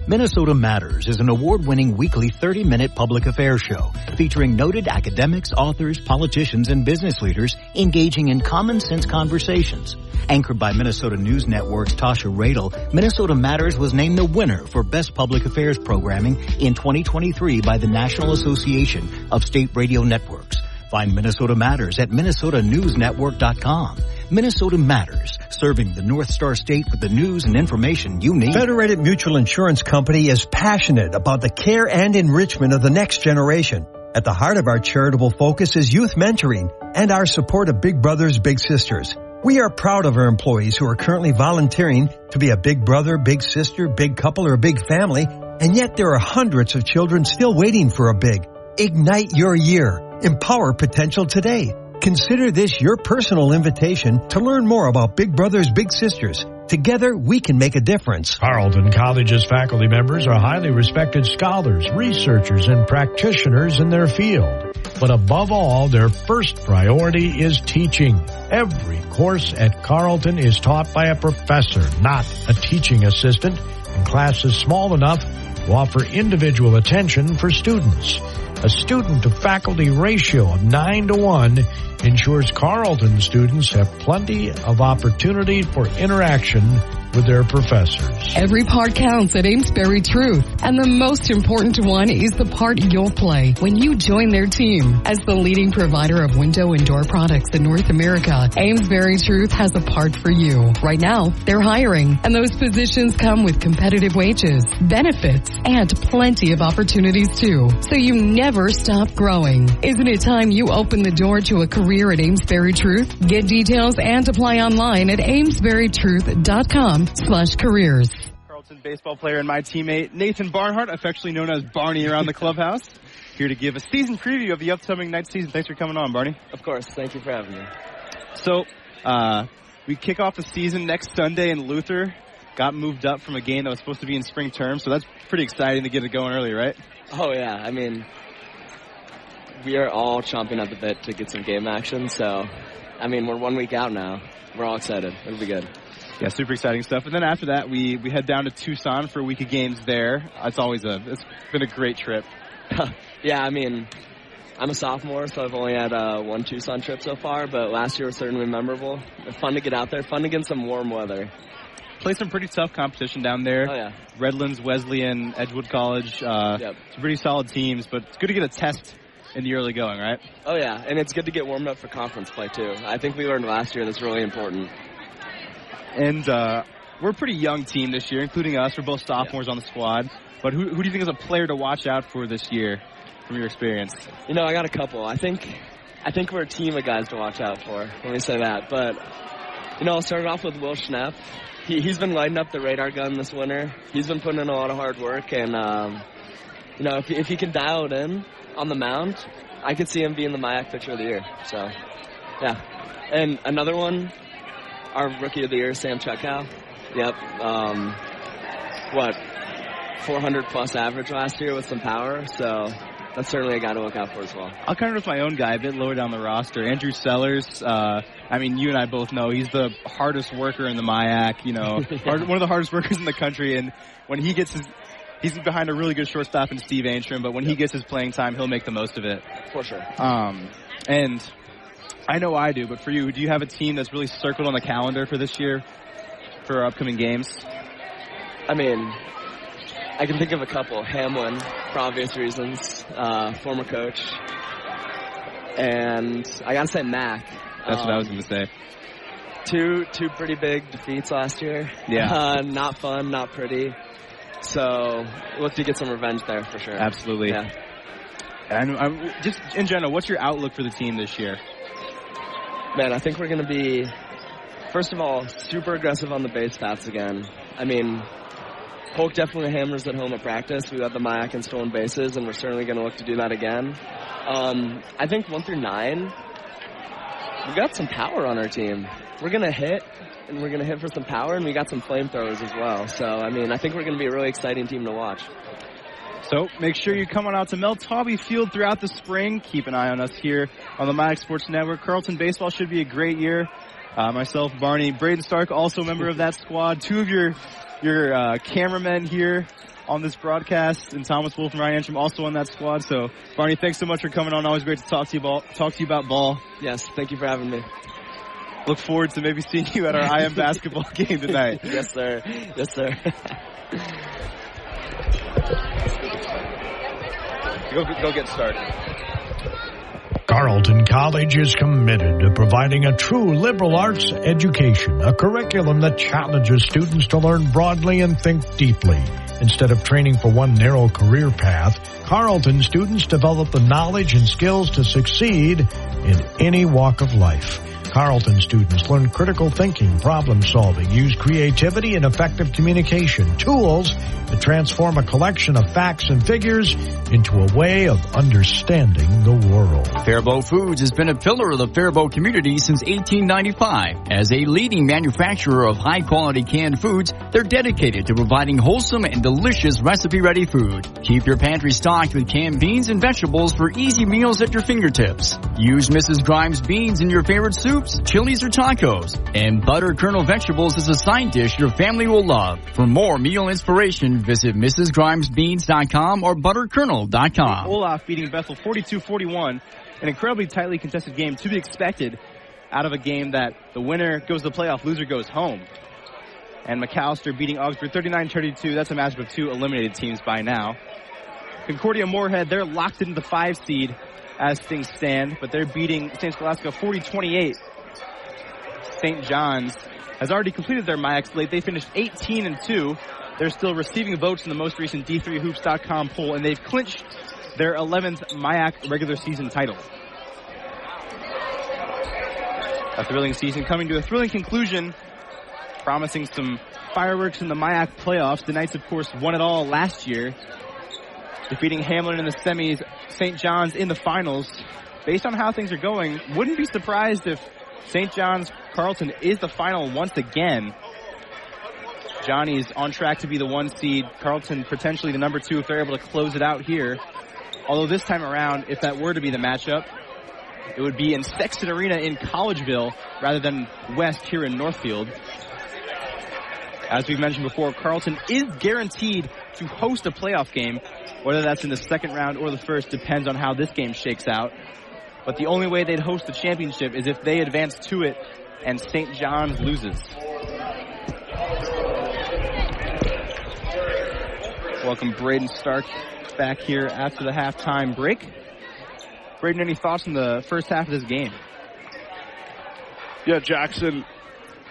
Minnesota Matters is an award-winning weekly 30-minute public affairs show featuring noted academics, authors, politicians, and business leaders engaging in common-sense conversations. Anchored by Minnesota News Network's Tasha Radel, Minnesota Matters was named the winner for Best Public Affairs Programming in 2023 by the National Association of State Radio Networks. Find Minnesota Matters at minnesotanewsnetwork.com. Minnesota Matters, serving the North Star State with the news and information you need. Federated Mutual Insurance Company is passionate about the care and enrichment of the next generation. At the heart of our charitable focus is youth mentoring and our support of Big Brothers Big Sisters. We are proud of our employees who are currently volunteering to be a big brother, big sister, big couple, or a big family, and yet there are hundreds of children still waiting for a big. Ignite your year. Empower potential today. Consider this your personal invitation to learn more about Big Brothers Big Sisters. Together, we can make a difference. Carleton College's faculty members are highly respected scholars, researchers, and practitioners in their field. But above all, their first priority is teaching. Every course at Carleton is taught by a professor, not a teaching assistant, and classes small enough to offer individual attention for students. A student-to-faculty ratio of 9-to-1 ensures Carleton students have plenty of opportunity for interaction with their professors. Every part counts at Amesbury Truth, and the most important one is the part you'll play when you join their team. As the leading provider of window and door products in North America, Amesbury Truth has a part for you. Right now, they're hiring, and those positions come with competitive wages, benefits, and plenty of opportunities too. So you never stop growing. Isn't it time you open the door to a career at Amesbury Truth? Get details and apply online at amesburytruth.com/careers. Carleton baseball player and my teammate Nathan Barnhart, affectionately known as Barney around the clubhouse, here to give a season preview of the upcoming night season. Thanks for coming on, Barney. Of course. Thank you for having me. So, we kick off the season next Sunday in Luther. Got moved up from a game that was supposed to be in spring term, so that's pretty exciting to get it going early, right? Oh, yeah. I mean, we are all chomping at the bit to get some game action, so, I mean, we're 1 week out now. We're all excited. It'll be good. Yeah, super exciting stuff. And then after that, we head down to Tucson for a week of games there. It's been a great trip. Yeah, I mean, I'm a sophomore, so I've only had one Tucson trip so far, but last year was certainly memorable. Fun to get out there, fun to get some warm weather. Play some pretty tough competition down there. Oh, yeah. Redlands, Wesleyan, Edgewood College. Yep. Some pretty solid teams, but it's good to get a test in the early going, right? Oh, yeah, and it's good to get warmed up for conference play, too. I think we learned last year that's really important. And we're a pretty young team this year, including us. We're both sophomores on the squad. But who do you think is a player to watch out for this year from your experience? You know, I got a couple. I think we're a team of guys to watch out for. Let me say that. But, you know, I'll start off with Will Schnepp. He's been lighting up the radar gun this winter. He's been putting in a lot of hard work. And, you know, if he can dial it in on the mound, I could see him being the MIAC Pitcher of the Year. So, yeah. And another one, our Rookie of the Year, Sam Checkow. Yep. 400-plus average last year with some power. So that's certainly a guy to look out for as well. I'll counter with my own guy a bit lower down the roster. Andrew Sellers. I mean, you and I both know he's the hardest worker in the MIAC, you know, one of the hardest workers in the country. And when he gets he's behind a really good shortstop in Steve Ainstrom, but when he gets his playing time, he'll make the most of it. For sure. And I know I do, but for you, do you have a team that's really circled on the calendar for this year, for our upcoming games? I mean, I can think of a couple. Hamlin, for obvious reasons, former coach. And I got to say Mac. That's what I was going to say. Two pretty big defeats last year. Yeah. Not fun, not pretty. So look to get some revenge there for sure. Absolutely. Yeah. And just in general, what's your outlook for the team this year? Man, I think we're going to be, first of all, super aggressive on the base paths again. I mean, Polk definitely hammers at home at practice. We got the MIAC and stolen bases, and we're certainly going to look to do that again. I think 1 through 9, we got some power on our team. We're going to hit, and we're going to hit for some power, and we got some flamethrowers as well. So, I mean, I think we're going to be a really exciting team to watch. So make sure you come on out to Mel Taube Field throughout the spring. Keep an eye on us here on the MyX Sports Network. Carleton baseball should be a great year. Myself, Barney, Braden Stark, also a member of that squad. Two of your cameramen here on this broadcast, and Thomas Wolf and Ryan Antrim also on that squad. So, Barney, thanks so much for coming on. Always great to talk to you about ball. Yes, thank you for having me. Look forward to maybe seeing you at our IM basketball game tonight. Yes, sir. Yes, sir. Go get started. Carleton College is committed to providing a true liberal arts education, a curriculum that challenges students to learn broadly and think deeply. Instead of training for one narrow career path, Carleton students develop the knowledge and skills to succeed in any walk of life. Carleton students learn critical thinking, problem solving, use creativity and effective communication, tools to transform a collection of facts and figures into a way of understanding the world. Faribault Foods has been a pillar of the Faribault community since 1895. As a leading manufacturer of high-quality canned foods, they're dedicated to providing wholesome and delicious recipe-ready food. Keep your pantry stocked with canned beans and vegetables for easy meals at your fingertips. Use Mrs. Grimes beans in your favorite soups, chilies, or tacos. And butter kernel vegetables is a side dish your family will love. For more meal inspiration, visit MrsGrimesBeans.com or ButterKernel.com. Olaf beating Bethel 42-41. An incredibly tightly contested game to be expected out of a game that the winner goes to the playoff, loser goes home. And McAllister beating Augsburg 39-32. That's a matchup of two eliminated teams by now. Concordia Moorhead, they're locked into the 5 seed as things stand, but they're beating St. Scholastica 40-28. St. John's has already completed their MyX slate. They finished 18-2. They're still receiving votes in the most recent D3Hoops.com poll, and they've clinched their 11th MyAC regular season title. A thrilling season coming to a thrilling conclusion, promising some fireworks in the MyAC playoffs. The Knights, of course, won it all last year, defeating Hamlin in the semis, St. John's in the finals. Based on how things are going, wouldn't be surprised if St. John's Carleton is the final once again. Johnny's on track to be the 1 seed. Carleton potentially the number 2 if they're able to close it out here. Although this time around, if that were to be the matchup, it would be in Sexton Arena in Collegeville rather than West here in Northfield. As we've mentioned before, Carleton is guaranteed to host a playoff game. Whether that's in the second round or the first depends on how this game shakes out. But the only way they'd host the championship is if they advance to it and St. John's loses. Welcome Braden Stark back here after the halftime break. Braden, any thoughts on the first half of this game? Yeah, Jackson,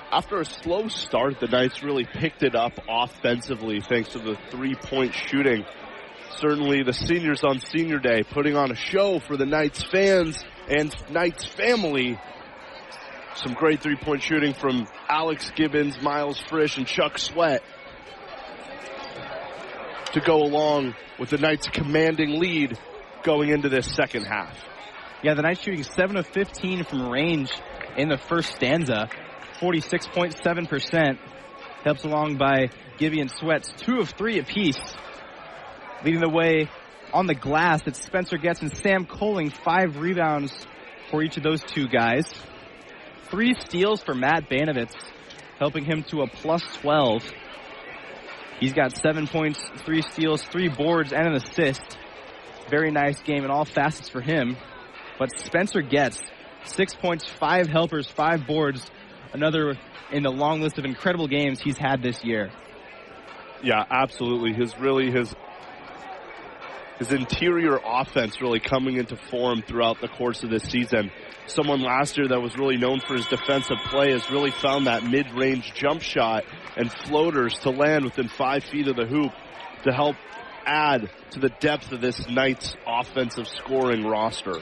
after a slow start, the Knights really picked it up offensively thanks to the three-point shooting. Certainly the seniors on senior day putting on a show for the Knights fans and Knights family. Some great three-point shooting from Alex Gibbons, Miles Frisch, and Chuck Sweat to go along with the Knights' commanding lead going into this second half. Yeah, the Knights shooting 7 of 15 from range in the first stanza, 46.7%. Helped along by Gibby and Sweats, 2 of 3 apiece. Leading the way on the glass, it's Spencer Getz and Sam Coling, 5 rebounds for each of those two guys. 3 steals for Matt Banovitz, helping him to a plus 12. He's got 7 points, 3 steals, 3 boards, and an assist. Very nice game in all facets for him. But Spencer Getz, 6 points, 5 helpers, 5 boards. Another in the long list of incredible games he's had this year. Yeah, absolutely. His interior offense really coming into form throughout the course of this season. Someone last year that was really known for his defensive play has really found that mid-range jump shot and floaters to land within 5 feet of the hoop to help add to the depth of this Knights offensive scoring roster.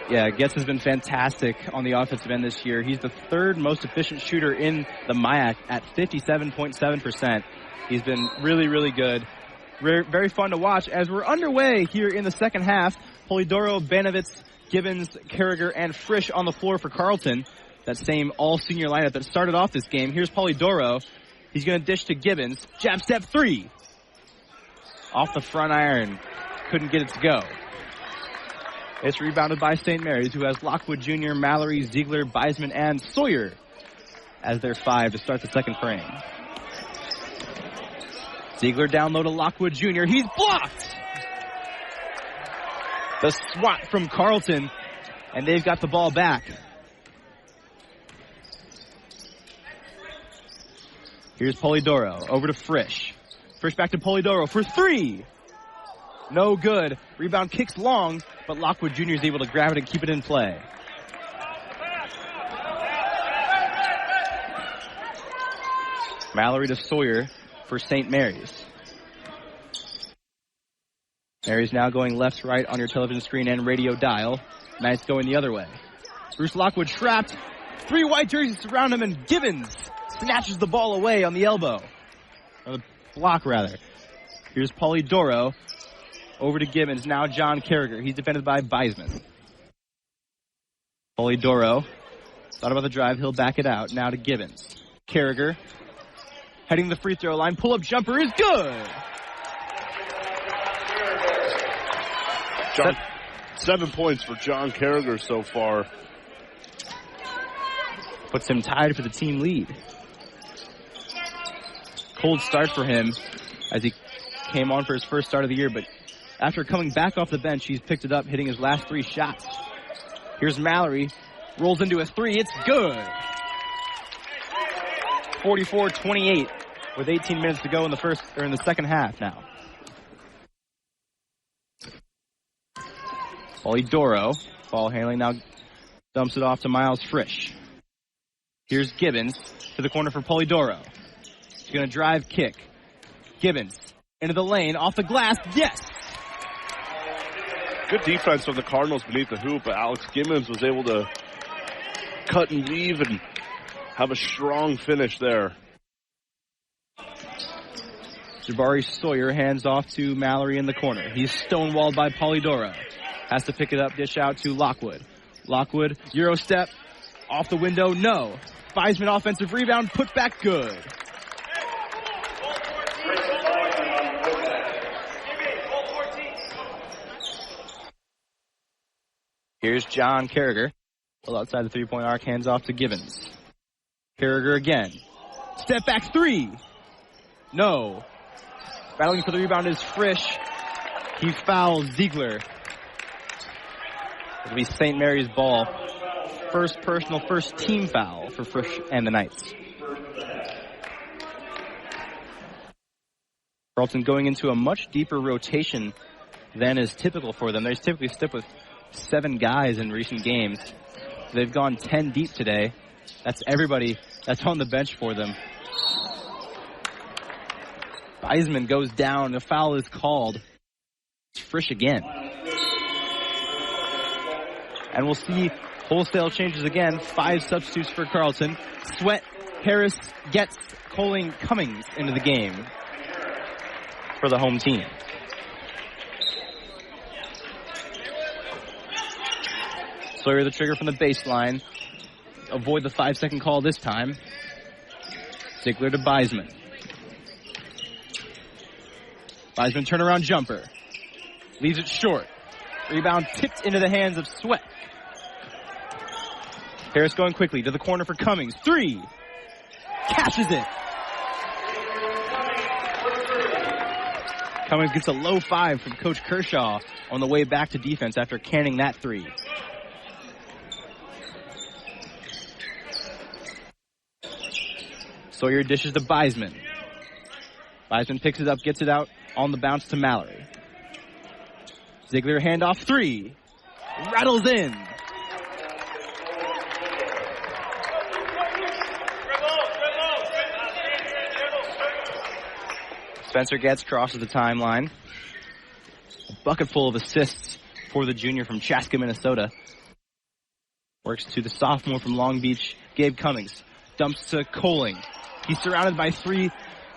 Yeah, Getz has been fantastic on the offensive end this year. He's the 3rd most efficient shooter in the MIAC at 57.7%. He's been really, really good. Very fun to watch as we're underway here in the second half. Polidoro, Banovitz, Gibbons, Carragher, and Frisch on the floor for Carleton. That same all-senior lineup that started off this game. Here's Polidoro. He's going to dish to Gibbons. Jab step 3. Off the front iron. Couldn't get it to go. It's rebounded by St. Mary's, who has Lockwood Jr., Mallory, Ziegler, Beisman, and Sawyer as their 5 to start the second frame. Ziegler down low to Lockwood Jr. He's blocked! The swat from Carleton, and they've got the ball back. Here's Polidoro over to Frisch. Frisch back to Polidoro for 3. No good. Rebound kicks long, but Lockwood Jr. is able to grab it and keep it in play. Mallory to Sawyer for St. Mary's. Mary's now going left, right on your television screen and radio dial. Knights going the other way. Bruce Lockwood trapped. 3 white jerseys surround him, and Gibbons snatches the ball away on the elbow. Or the block, rather. Here's Polidoro. Over to Gibbons. Now John Carragher. He's defended by Beisman. Polidoro. Thought about the drive. He'll back it out. Now to Gibbons. Carragher. Heading the free throw line. Pull-up jumper is good. 7 points for John Carragher so far. Puts him tied for the team lead. Cold start for him as he came on for his first start of the year, but after coming back off the bench, he's picked it up, hitting his last 3 shots. Here's Mallory. Rolls into a 3. It's good. 44-28 with 18 minutes to go in the second half now. Polidoro, ball handling, now dumps it off to Miles Frisch. Here's Gibbons to the corner for Polidoro. He's going to drive, kick. Gibbons into the lane, off the glass, yes! Good defense from the Cardinals beneath the hoop, but Alex Gibbons was able to cut and weave and have a strong finish there. Jabari Sawyer hands off to Mallory in the corner. He's stonewalled by Polidoro. Has to pick it up, dish out to Lockwood. Lockwood, Euro step, off the window, no. Beisman offensive rebound, put back good. Here's John Carragher. Well, outside the three-point arc, hands off to Gibbons. Carragher again. Step back 3. No. Battling for the rebound is Frisch. He fouls Ziegler. It'll be St. Mary's ball. First personal, first team foul for Frisch and the Knights. Carleton going into a much deeper rotation than is typical for them. They typically stick with 7 guys in recent games. They've gone 10 deep today. That's everybody that's on the bench for them. Beisman goes down. The foul is called. It's Frisch again. And we'll see wholesale changes again. 5 substitutes for Carleton. Sweat, Harris, Getz, Coling, Cummings into the game for the home team. Sawyer the trigger from the baseline. Avoid the 5-second call this time. Ziegler to Beisman. Beisman turnaround jumper. Leaves it short. Rebound tipped into the hands of Sweat. Harris going quickly to the corner for Cummings. 3. Cashes it. Cummings gets a low 5 from Coach Kershaw on the way back to defense after canning that 3. Sawyer dishes to Beisman. Beisman picks it up, gets it out on the bounce to Mallory. Ziegler handoff 3. Rattles in. Spencer Getz crosses the timeline. A bucket full of assists for the junior from Chaska, Minnesota. Works to the sophomore from Long Beach, Gabe Cummings. Dumps to Coling. He's surrounded by 3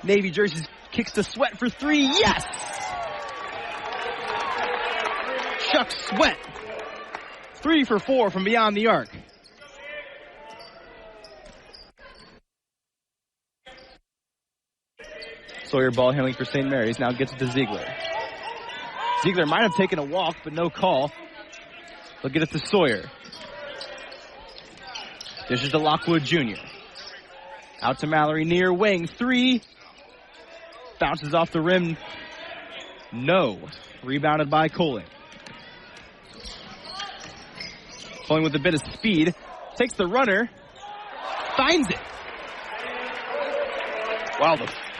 Navy jerseys. Kicks to Sweat for 3. Yes! Chuck Sweat. 3 for 4 from beyond the arc. Sawyer ball handling for St. Mary's. Now gets it to Ziegler. Ziegler might have taken a walk, but no call. They'll get it to Sawyer. This is to Lockwood Jr. Out to Mallory, near wing. 3. Bounces off the rim. No. Rebounded by Colling. Colling with a bit of speed. Takes the runner. Finds it. Wow,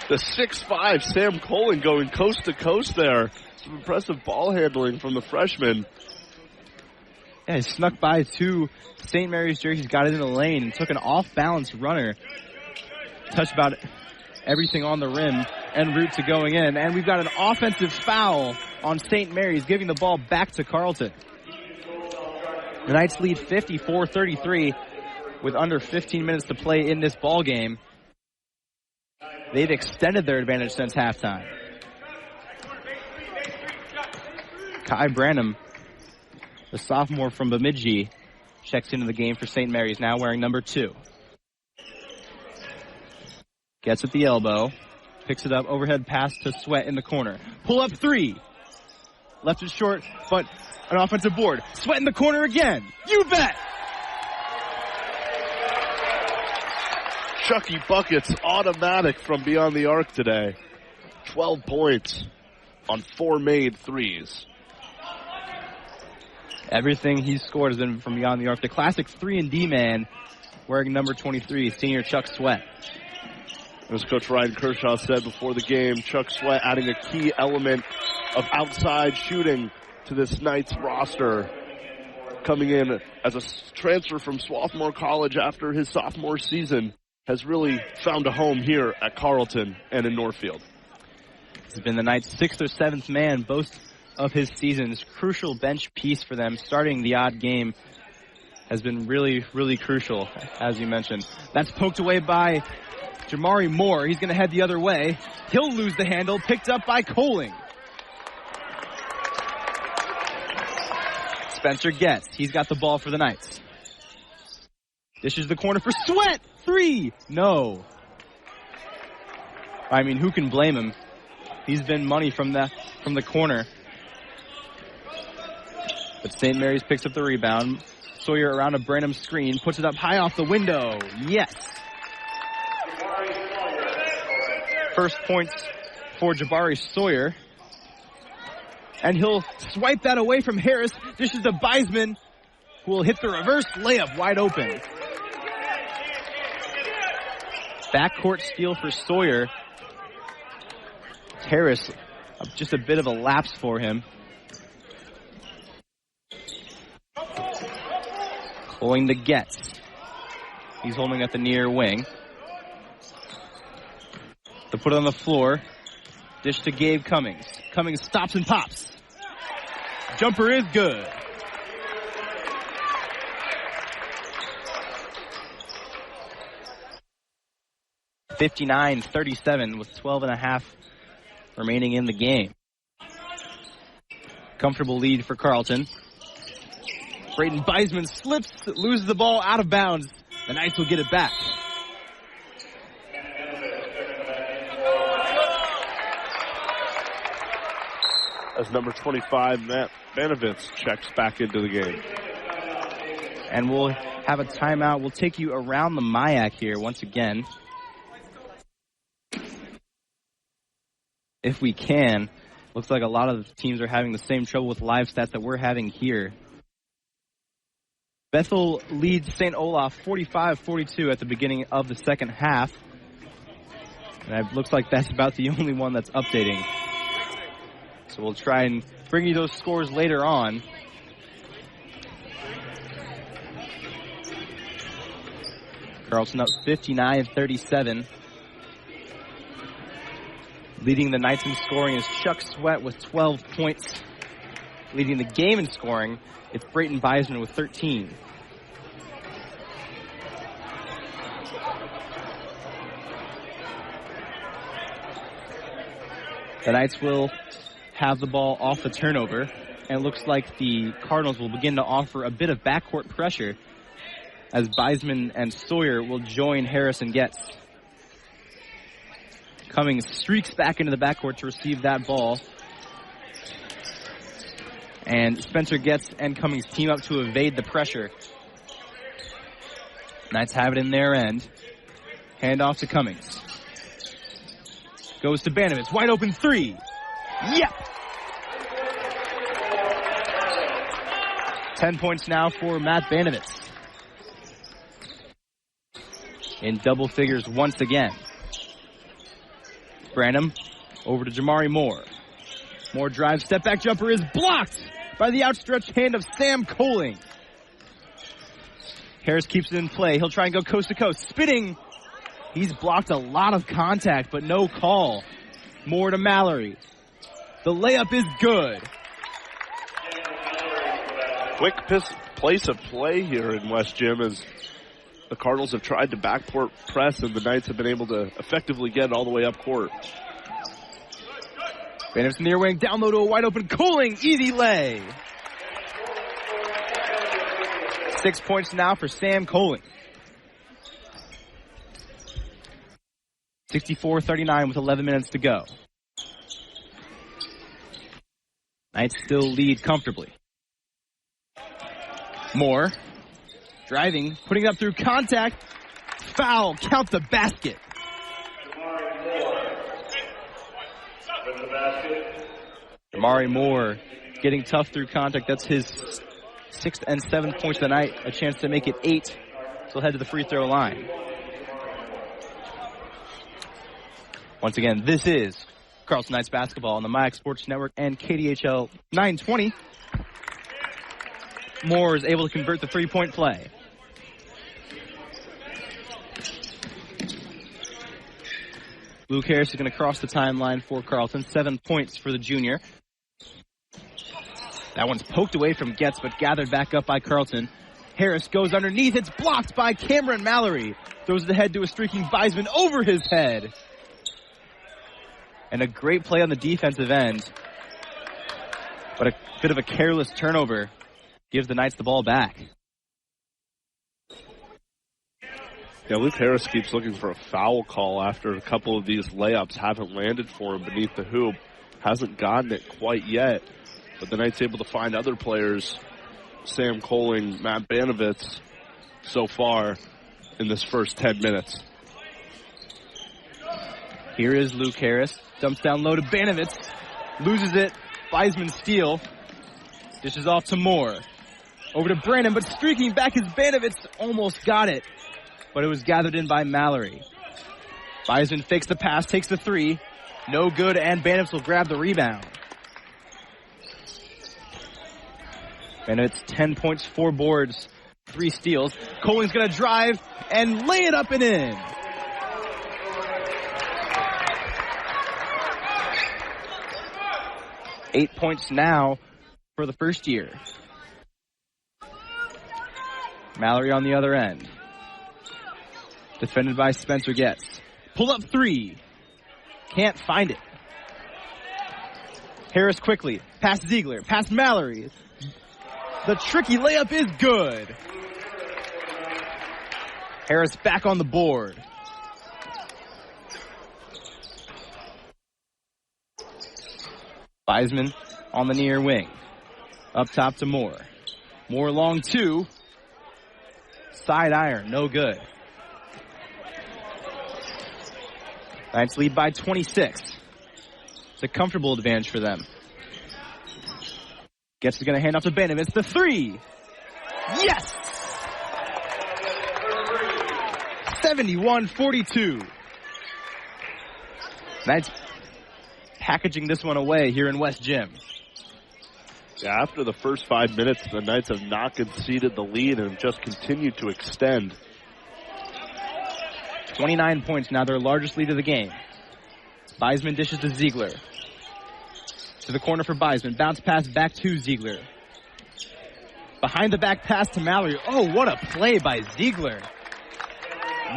the 6'5", Sam Colling going coast to coast there. Some impressive ball handling from the freshman. Yeah, he snuck by 2 St. Mary's jerseys, got it in the lane, and took an off-balance runner. Touched about everything on the rim en route to going in. And we've got an offensive foul on St. Mary's, giving the ball back to Carleton. The Knights lead 54-33 with under 15 minutes to play in this ball game. They've extended their advantage since halftime. Kai Branham, the sophomore from Bemidji, checks into the game for St. Mary's, now wearing number 2. Gets at the elbow, picks it up, overhead pass to Sweat in the corner. Pull up 3. Left it short, but an offensive board. Sweat in the corner again. You bet! Chucky buckets automatic from beyond the arc today. 12 points on 4 made threes. Everything he's scored has been from beyond the arc. The classic 3-and-D man wearing number 23, senior Chuck Sweat. As Coach Ryan Kershaw said before the game, Chuck Sweat adding a key element of outside shooting to this Knights roster. Coming in as a transfer from Swarthmore College after his sophomore season, has really found a home here at Carleton and in Northfield. He's been the Knights' 6th or 7th man, both of his seasons. Crucial bench piece for them. Starting the odd game has been really, really crucial, as you mentioned. That's poked away by Jamari Moore. He's going to head the other way. He'll lose the handle. Picked up by Colling. Spencer gets. He's got the ball for the Knights. Dishes the corner for Sweat. 3. No. I mean, who can blame him? He's been money from the corner. But St. Mary's picks up the rebound. Sawyer around a Branham screen. Puts it up high off the window. Yes. First points for Jabari Sawyer. And he'll swipe that away from Harris. Dishes to Beisman, who will hit the reverse layup wide open. Backcourt steal for Sawyer. Harris, just a bit of a lapse for him. Going to Getz. He's holding at the near wing. To put it on the floor. Dish to Gabe Cummings. Cummings stops and pops. Jumper is good. (59-37) with 12.5 remaining in the game. Comfortable lead for Carleton. Brayden Beisman slips, loses the ball out of bounds. The Knights will get it back. As number 25, Matt Banovitz checks back into the game. And we'll have a timeout. We'll take you around the MIAC here once again, if we can. Looks like a lot of the teams are having the same trouble with live stats that we're having here. Bethel leads St. Olaf 45-42 at the beginning of the second half. And it looks like that's about the only one that's updating. So we'll try and bring you those scores later on. Carleton up 59-37. Leading the Knights in scoring is Chuck Sweat with 12 points. Leading the game in scoring, it's Brayden Beisman with 13. The Knights will have the ball off the turnover, and it looks like the Cardinals will begin to offer a bit of backcourt pressure as Beisman and Sawyer will join Harris and Getz. Cummings streaks back into the backcourt to receive that ball. And Spencer Getz and Cummings team up to evade the pressure. Knights have it in their end. Hand off to Cummings. Goes to Banovitz. Wide open three. Yep! 10 points now for Matt Banovitz. In double figures once again. Branham over to Jamari Moore. Moore drives, step back jumper is blocked by the outstretched hand of Sam Coling. Harris keeps it in play. He'll try and go coast to coast. Spinning. He's blocked a lot of contact, but no call. Moore to Mallory. The layup is good. Quick place of play here in West Gym as the Cardinals have tried to backcourt press and the Knights have been able to effectively get it all the way up court. Banovitz near wing, down low to a wide open Coling. Easy lay. 6 points now for Sam Coling. 64-39 with 11 minutes to go. Knights still lead comfortably. Moore, driving, putting it up through contact. Foul, count the basket. Amari Moore getting tough through contact. That's his 6th and 7th points of the night. A chance to make it 8. So he'll head to the free throw line. Once again, this is Carleton Knights basketball on the MyX Sports Network and KDHL 920. Moore is able to convert the three-point play. Luke Harris is going to cross the timeline for Carleton. 7 points for the junior. That one's poked away from Getz, but gathered back up by Carleton. Harris goes underneath. It's blocked by Cameron Mallory. Throws it ahead to a streaking Beisman over his head. And a great play on the defensive end. But a bit of a careless turnover gives the Knights the ball back. Yeah, Luke Harris keeps looking for a foul call after a couple of these layups haven't landed for him beneath the hoop. Hasn't gotten it quite yet. But the Knights able to find other players, Sam Coling, Matt Banovitz, so far in this first 10 minutes. Here is Luke Harris. Dumps down low to Banovitz. Loses it. Beisman steal. Dishes off to Moore. Over to Branham, but streaking back is Banovitz. Almost got it. But it was gathered in by Mallory. Beisman fakes the pass, takes the three. No good, and Banovitz will grab the rebound. Banovitz 10 points, 4 boards, 3 steals. Coling's going to drive and lay it up and in. Eight points now for the first year. Mallory on the other end. Defended by Spencer Getz. Pull up three. Can't find it. Harris quickly. Past Ziegler. Past Mallory. The tricky layup is good. Harris back on the board. Beisman on the near wing. Up top to Moore. Moore long two. Side iron, no good. Knights lead by 26. It's a comfortable advantage for them. Getz is going to hand off to Banovitz. The three. Yes! 71-42. Knights packaging this one away here in West Gym. Yeah, after the first 5 minutes, the Knights have not conceded the lead and just continued to extend. 29 points now, their largest lead of the game. Beisman dishes to Ziegler. To the corner for Beisman. Bounce pass back to Ziegler. Behind the back pass to Mallory. Oh, what a play by Ziegler.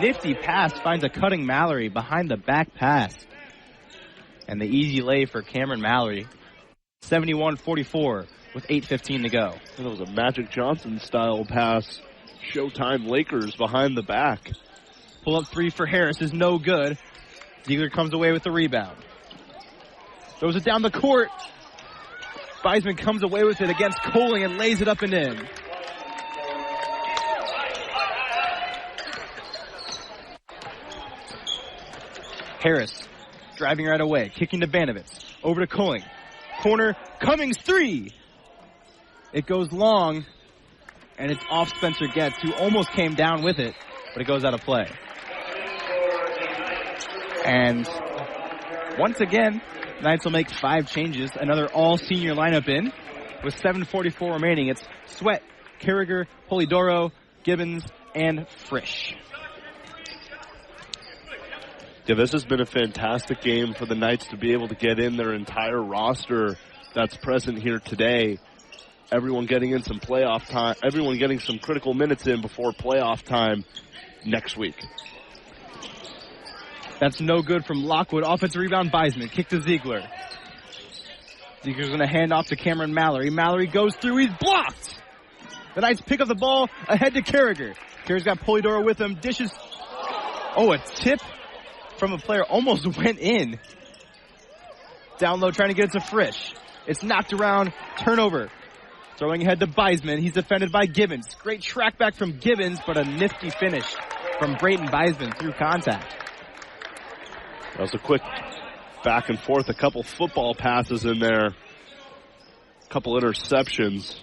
Nifty pass finds a cutting Mallory behind the back pass. And the easy lay for Cameron Mallory. 71-44 with 8:15 to go. That was a Magic Johnson style pass. Showtime Lakers behind the back. Pull up three for Harris is no good. Ziegler comes away with the rebound. Throws it down the court. Beisman comes away with it against Coling and lays it up and in. Harris driving right away, kicking to Banovitz. Over to Coling. Corner, Cummings 3. It goes long, and it's off Spencer Getz, who almost came down with it, but it goes out of play. And once again, Knights will make 5 changes. Another all-senior lineup in with 7:44 remaining. It's Sweat, Carragher, Polidoro, Gibbons, and Frisch. Yeah, this has been a fantastic game for the Knights to be able to get in their entire roster that's present here today. Everyone getting in some playoff time, everyone getting some critical minutes in before playoff time next week. That's no good from Lockwood. Offensive rebound, Beisman. Kick to Ziegler. Ziegler's going to hand off to Cameron Mallory. Mallory goes through. He's blocked. The Knights pick up the ball ahead to Carragher. Carragher's got Polidoro with him. Dishes. Oh, a tip from a player almost went in. Down low, trying to get it to Frisch. It's knocked around. Turnover. Throwing ahead to Beisman. He's defended by Gibbons. Great track back from Gibbons, but a nifty finish from Brayton Beisman through contact. That was a quick back and forth, a couple football passes in there, a couple interceptions.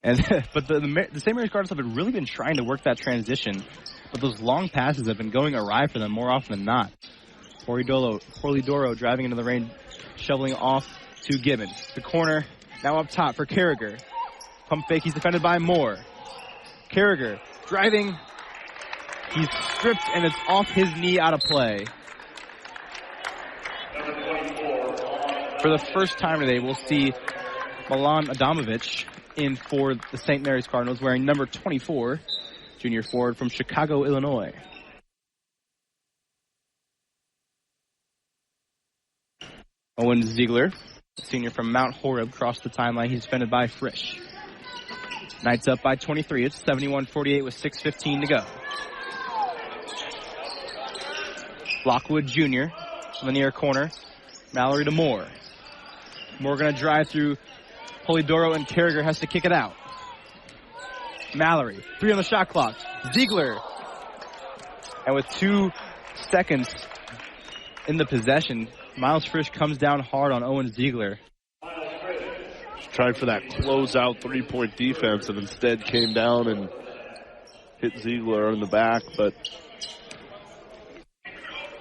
And but the St. Mary's Cardinals have really been trying to work that transition, but those long passes have been going awry for them more often than not. Polidoro driving into the lane, shoveling off to Gibbons. The corner now up top for Carragher. Pump fake, he's defended by Moore. Carragher driving. He's stripped, and it's off his knee out of play. For the first time today, we'll see Milan Adamovich in for the St. Mary's Cardinals, wearing number 24, junior forward from Chicago, Illinois. Owen Ziegler, senior from Mount Horeb, crossed the timeline. He's defended by Frisch. Knights up by 23. It's 71-48 with 6:15 to go. Lockwood Jr. on the near corner. Mallory to Moore. Moore going to drive through Polidoro, and Carragher has to kick it out. Mallory, 3 on the shot clock. Ziegler. And with 2 seconds in the possession, Miles Frisch comes down hard on Owen Ziegler. Tried for that closeout 3-point defense and instead came down and hit Ziegler in the back, but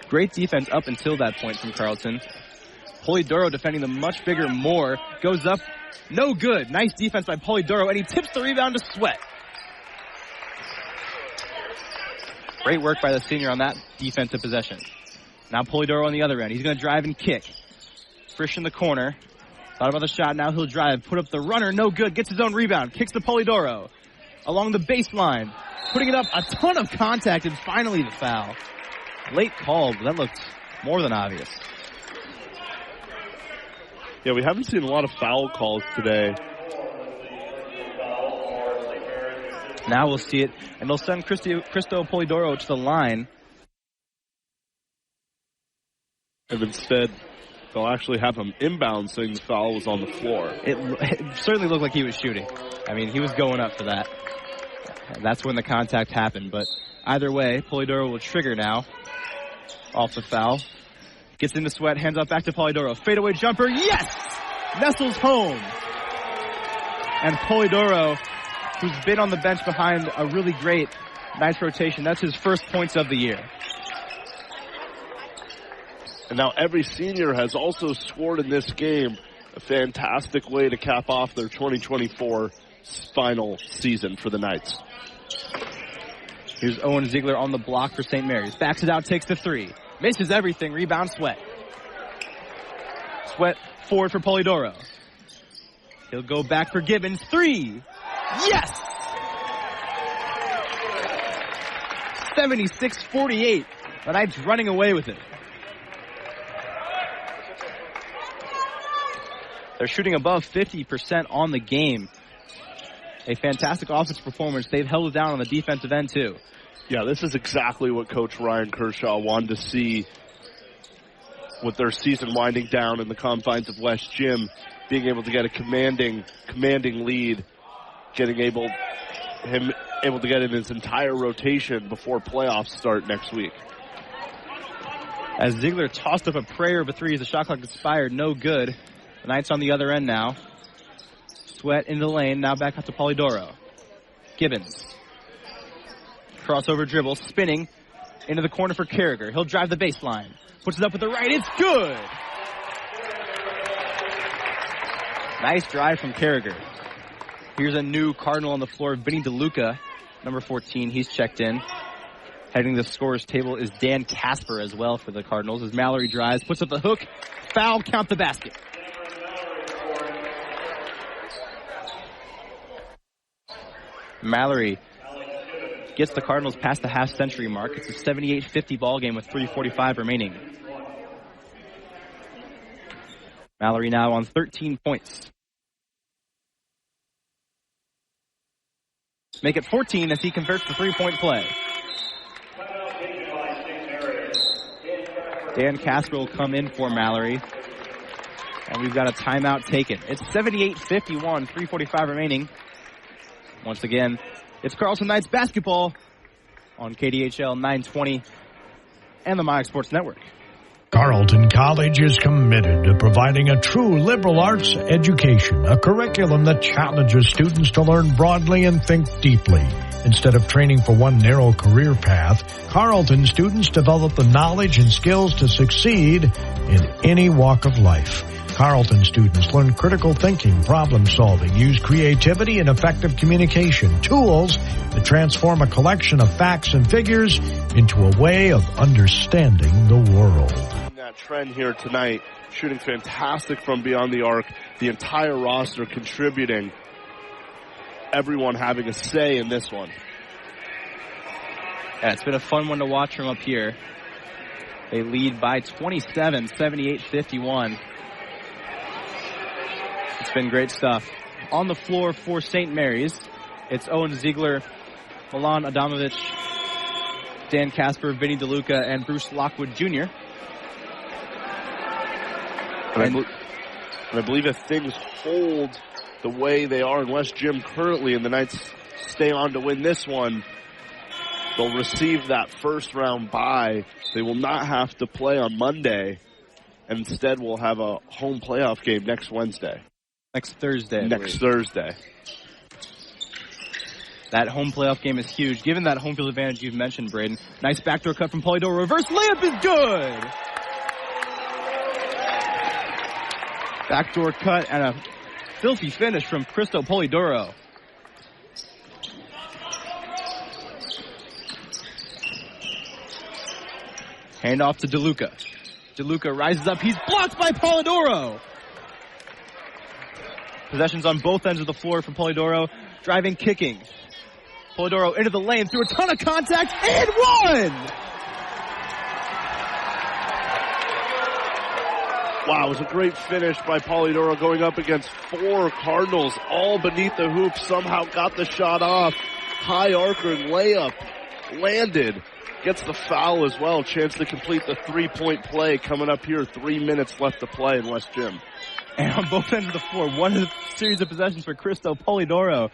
great defense up until that point from Carleton. Polidoro defending the much bigger Moore. Goes up. No good. Nice defense by Polidoro, and he tips the rebound to Sweat. Great work by the senior on that defensive possession. Now Polidoro on the other end. He's going to drive and kick. Frisch in the corner. Thought about the shot. Now he'll drive. Put up the runner. No good. Gets his own rebound. Kicks to Polidoro. Along the baseline. Putting it up. A ton of contact, and finally the foul. Late call, but that looked more than obvious. Yeah, we haven't seen a lot of foul calls today. Now we'll see it, and they'll send Cristo Polidoro to the line. And instead, they'll actually have him inbound, saying the foul was on the floor. It certainly looked like he was shooting. I mean, he was going up for that. And that's when the contact happened, but either way, Polidoro will trigger now off the foul. Gets into Sweat, hands off back to Polidoro. Fadeaway jumper, yes! Nestles home. And Polidoro, who's been on the bench behind a really great nice rotation, that's his first points of the year. And now every senior has also scored in this game. A fantastic way to cap off their 2024 final season for the Knights. Here's Owen Ziegler on the block for St. Mary's. Backs it out, takes the 3. Misses everything, rebound Sweat. Sweat forward for Polidoro. He'll go back for Gibbons. 3! Yes! 76-48. The Knights running away with it. They're shooting above 50% on the game. A fantastic offensive performance. They've held it down on the defensive end, too. Yeah, this is exactly what Coach Ryan Kershaw wanted to see with their season winding down in the confines of West Gym, being able to get a commanding lead, able to get in his entire rotation before playoffs start next week. As Ziegler tossed up a prayer of a three as the shot clock expired, no good. The Knights on the other end now. Sweat into the lane, now back up to Polidoro. Gibbons. Crossover dribble, spinning into the corner for Carragher. He'll drive the baseline. Puts it up with the right, it's good! Nice drive from Carragher. Here's a new Cardinal on the floor, Vinny DeLuca, number 14. He's checked in. Heading the scorer's table is Dan Casper as well for the Cardinals. As Mallory drives, puts up the hook, foul, count the basket. Mallory gets the Cardinals past the half-century mark. It's a 78-50 ball game with 3:45 remaining. Mallory now on 13 points. Make it 14 as he converts the three-point play. Dan Casper will come in for Mallory. And we've got a timeout taken. It's 78-51, 3:45 remaining. Once again, it's Carleton Knights basketball on KDHL 920 and the Mike Sports Network. Carleton College is committed to providing a true liberal arts education, a curriculum that challenges students to learn broadly and think deeply. Instead of training for one narrow career path, Carleton students develop the knowledge and skills to succeed in any walk of life. Carleton students learn critical thinking, problem solving, use creativity and effective communication, tools that transform a collection of facts and figures into a way of understanding the world. That trend here tonight, shooting fantastic from beyond the arc, the entire roster contributing, everyone having a say in this one. Yeah, it's been a fun one to watch from up here. They lead by 27, 78-51. It's been great stuff. On the floor for St. Mary's, it's Owen Ziegler, Milan Adamovich, Dan Casper, Vinny DeLuca, and Bruce Lockwood Jr. And I believe if things hold the way they are in West Gym currently and the Knights stay on to win this one, they'll receive that first round bye. They will not have to play on Monday, and instead we'll have a home playoff game next Wednesday. Next Thursday. Next Thursday. That home playoff game is huge. Given that home field advantage you've mentioned, Braden. Nice backdoor cut from Polidoro. Reverse layup is good! Backdoor cut and a filthy finish from Cristo Polidoro. Hand off to DeLuca. DeLuca rises up. He's blocked by Polidoro. Possessions on both ends of the floor for Polidoro. Driving, kicking. Polidoro into the lane through a ton of contact and one! Wow, it was a great finish by Polidoro going up against four Cardinals, all beneath the hoop, somehow got the shot off. High arcer layup, landed, gets the foul as well. Chance to complete the three-point play coming up here. 3 minutes left to play in West Gym. And on both ends of the floor, one of the series of possessions for Cristo Polidoro.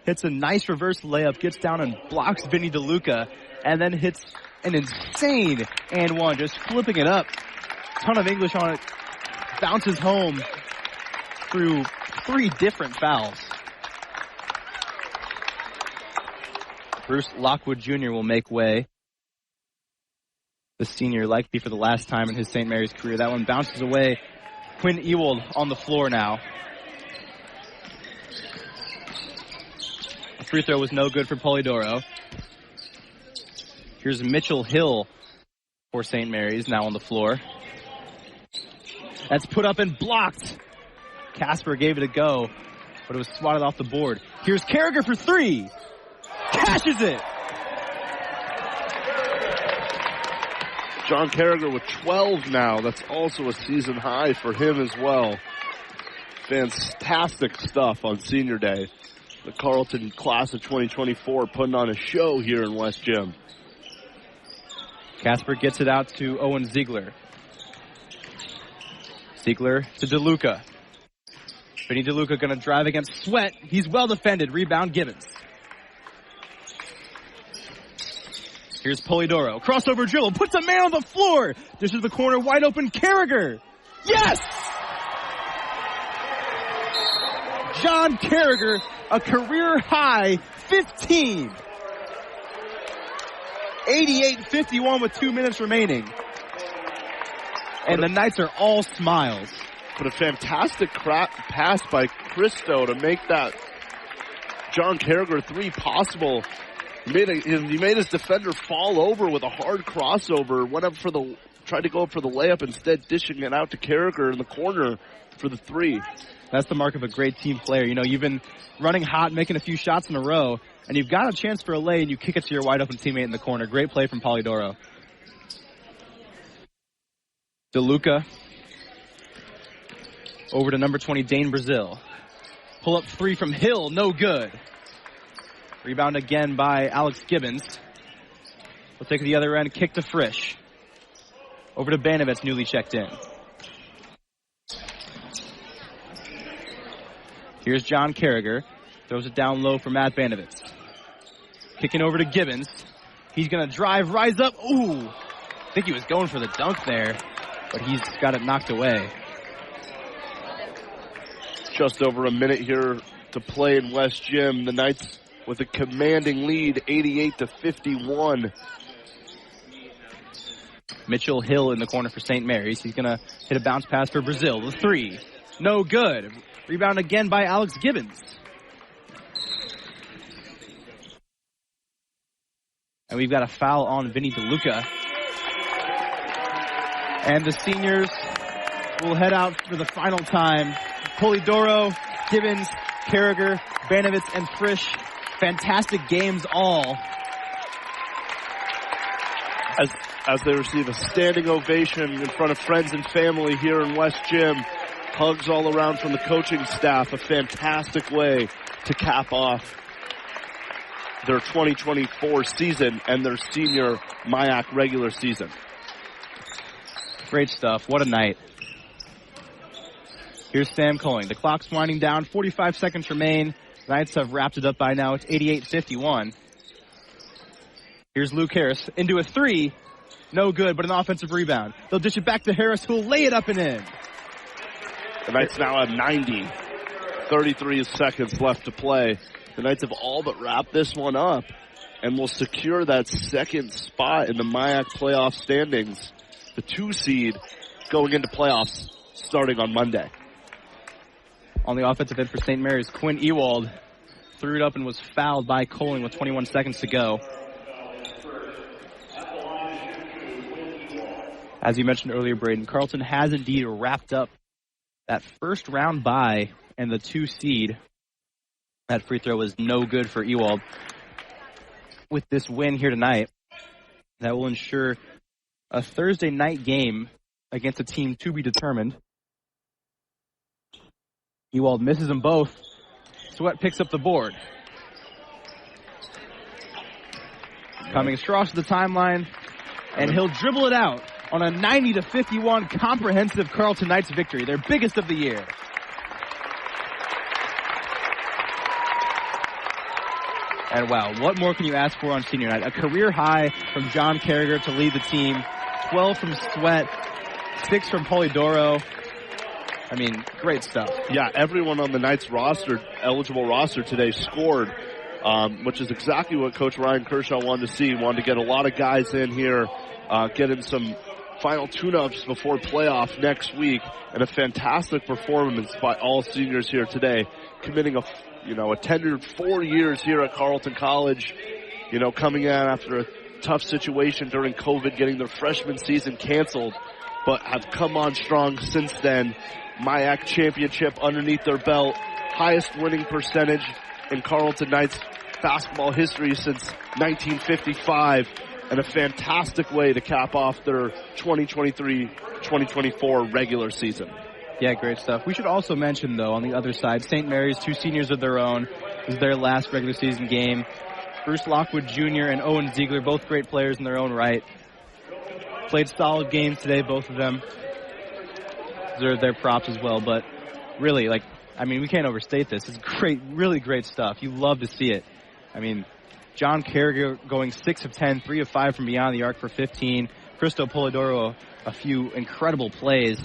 Hits a nice reverse layup, gets down and blocks Vinny DeLuca, and then hits an insane and one, just flipping it up. Ton of English on it. Bounces home through 3 different fouls. Bruce Lockwood Jr. will make way. The senior, likely for the last time in his St. Mary's career. That one bounces away. Quinn Ewald on the floor now. A free throw was no good for Polidoro. Here's Mitchell Hill for St. Mary's now on the floor. That's put up and blocked. Casper gave it a go, but it was swatted off the board. Here's Carragher for 3. Cashes it. John Carragher with 12 now. That's also a season high for him as well. Fantastic stuff on senior day. The Carleton class of 2024 putting on a show here in West Gym. Casper gets it out to Owen Ziegler. Ziegler to DeLuca. Vinny DeLuca going to drive against Sweat. He's well defended. Rebound Gibbons. Here's Polidoro. Crossover dribble. Puts a man on the floor. This is the corner. Wide open. Carragher. Yes! John Carragher, a career high 15. 88-51 with 2 minutes remaining. And the Knights are all smiles. But a fantastic pass by Cristo to make that John Carragher three possible. He made his defender fall over with a hard crossover. Tried to go up for the layup, instead dishing it out to Carragher in the corner for the three. That's the mark of a great team player. You know, you've been running hot, making a few shots in a row, and you've got a chance for a lay, and you kick it to your wide-open teammate in the corner. Great play from Polidoro. DeLuca over to number 20, Dane Brazil. Pull-up three from Hill, no good. Rebound again by Alex Gibbons. We'll take the other end, kick to Frisch. Over to Banovitz, newly checked in. Here's John Carragher. Throws it down low for Matt Banovitz. Kicking over to Gibbons. He's going to drive, rise up. Ooh! I think he was going for the dunk there, but he's got it knocked away. Just over a minute here to play in West Gym. The Knights with a commanding lead, 88-51. Mitchell Hill in the corner for St. Mary's. He's going to hit a bounce pass for Brazil. The three. No good. Rebound again by Alex Gibbons. And we've got a foul on Vinny DeLuca. And the seniors will head out for the final time. Polidoro, Gibbons, Carragher, Banovitz, and Frisch. Fantastic games all. As they receive a standing ovation in front of friends and family here in West Gym. Hugs all around from the coaching staff. A fantastic way to cap off their 2024 season and their senior MIAC regular season. Great stuff. What a night. Here's Sam Coing. The clock's winding down. 45 seconds remain. The Knights have wrapped it up by now. It's 88-51. Here's Luke Harris into a three. No good, but an offensive rebound. They'll dish it back to Harris, who'll lay it up and in. The Knights now have 90. 33 seconds left to play. The Knights have all but wrapped this one up and will secure that second spot in the MIAC playoff standings. The 2 seed going into playoffs starting on Monday. On the offensive end for St. Mary's, Quinn Ewald threw it up and was fouled by Coling with 21 seconds to go. As you mentioned earlier, Braden, Carleton has indeed wrapped up that first round bye and the 2 seed. That free throw was no good for Ewald. With this win here tonight, that will ensure a Thursday night game against a team to be determined. Ewald misses them both. Sweat picks up the board. Coming across the timeline, and he'll dribble it out on a 90-51 comprehensive Carleton Knights victory, their biggest of the year. And wow, what more can you ask for on senior night? A career high from John Carragher to lead the team, 12 from Sweat, 6 from Polidoro. I mean, great stuff. Yeah, everyone on the Knights roster, eligible roster today, scored, which is exactly what Coach Ryan Kershaw wanted to see. He wanted to get a lot of guys in here, getting some final tune-ups before playoff next week, and a fantastic performance by all seniors here today, committing a tenured 4 years here at Carleton College, coming in after a tough situation during COVID, getting their freshman season canceled, but have come on strong since then. MIAC championship underneath their belt, highest winning percentage in Carleton Knights basketball history since 1955, and a fantastic way to cap off their 2023-2024 regular season. Yeah, great stuff. We should also mention, though, on the other side, St. Mary's, 2 seniors of their own. It was their last regular season game. Bruce Lockwood Jr. and Owen Ziegler, both great players in their own right. Played solid games today, both of them. Deserve their props as well, but really, we can't overstate this. It's great, really great stuff. You love to see it. John Carragher going 6 of 10, 3 of 5 from beyond the arc for 15. Cristo Polidoro, a few incredible plays.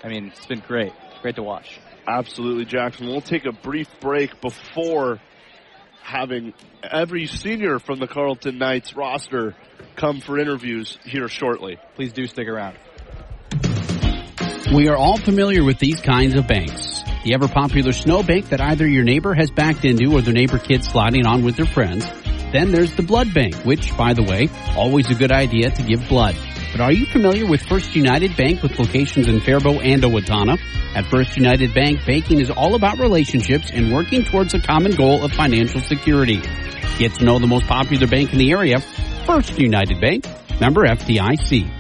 It's been great. Great to watch. Absolutely, Jackson. We'll take a brief break before having every senior from the Carleton Knights roster come for interviews here shortly. Please do stick around. We are all familiar with these kinds of banks. The ever-popular snow bank that either your neighbor has backed into or their neighbor kids sliding on with their friends. Then there's the blood bank, which, by the way, always a good idea to give blood. But are you familiar with First United Bank with locations in Faribault and Owatonna? At First United Bank, banking is all about relationships and working towards a common goal of financial security. Get to know the most popular bank in the area, First United Bank, member FDIC.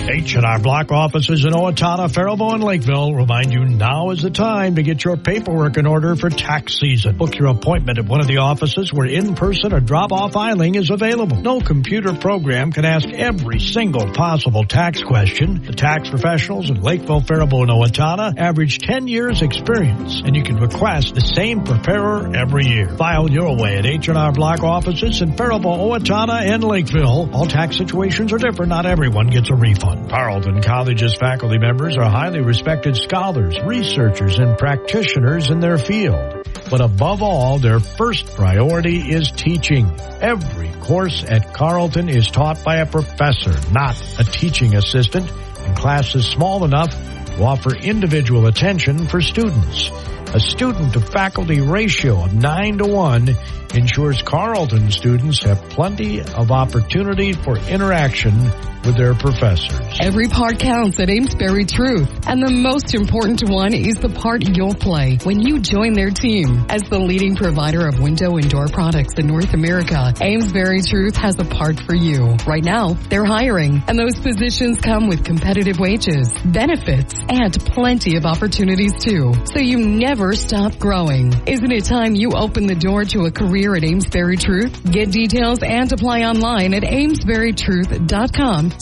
H&R Block offices in Owatonna, Faribault, and Lakeville remind you now is the time to get your paperwork in order for tax season. Book your appointment at one of the offices where in-person or drop-off filing is available. No computer program can ask every single possible tax question. The tax professionals in Lakeville, Faribault, and Owatonna average 10 years experience, and you can request the same preparer every year. File your way at H&R Block offices in Faribault, Owatonna, and Lakeville. All tax situations are different. Not everyone gets a refund. Carleton College's faculty members are highly respected scholars, researchers, and practitioners in their field. But above all, their first priority is teaching. Every course at Carleton is taught by a professor, not a teaching assistant, and classes small enough to offer individual attention for students. A student-to-faculty ratio of 9-to-1 ensures Carleton students have plenty of opportunity for interaction with their professors. Every part counts at Amesbury Truth, and the most important one is the part you'll play when you join their team. As the leading provider of window and door products in North America, Amesbury Truth has a part for you. Right now, they're hiring, and those positions come with competitive wages, benefits, and plenty of opportunities too. So you never stop growing. Isn't it time you open the door to a career at Amesbury Truth? Get details and apply online at amesburytruth.com/careers.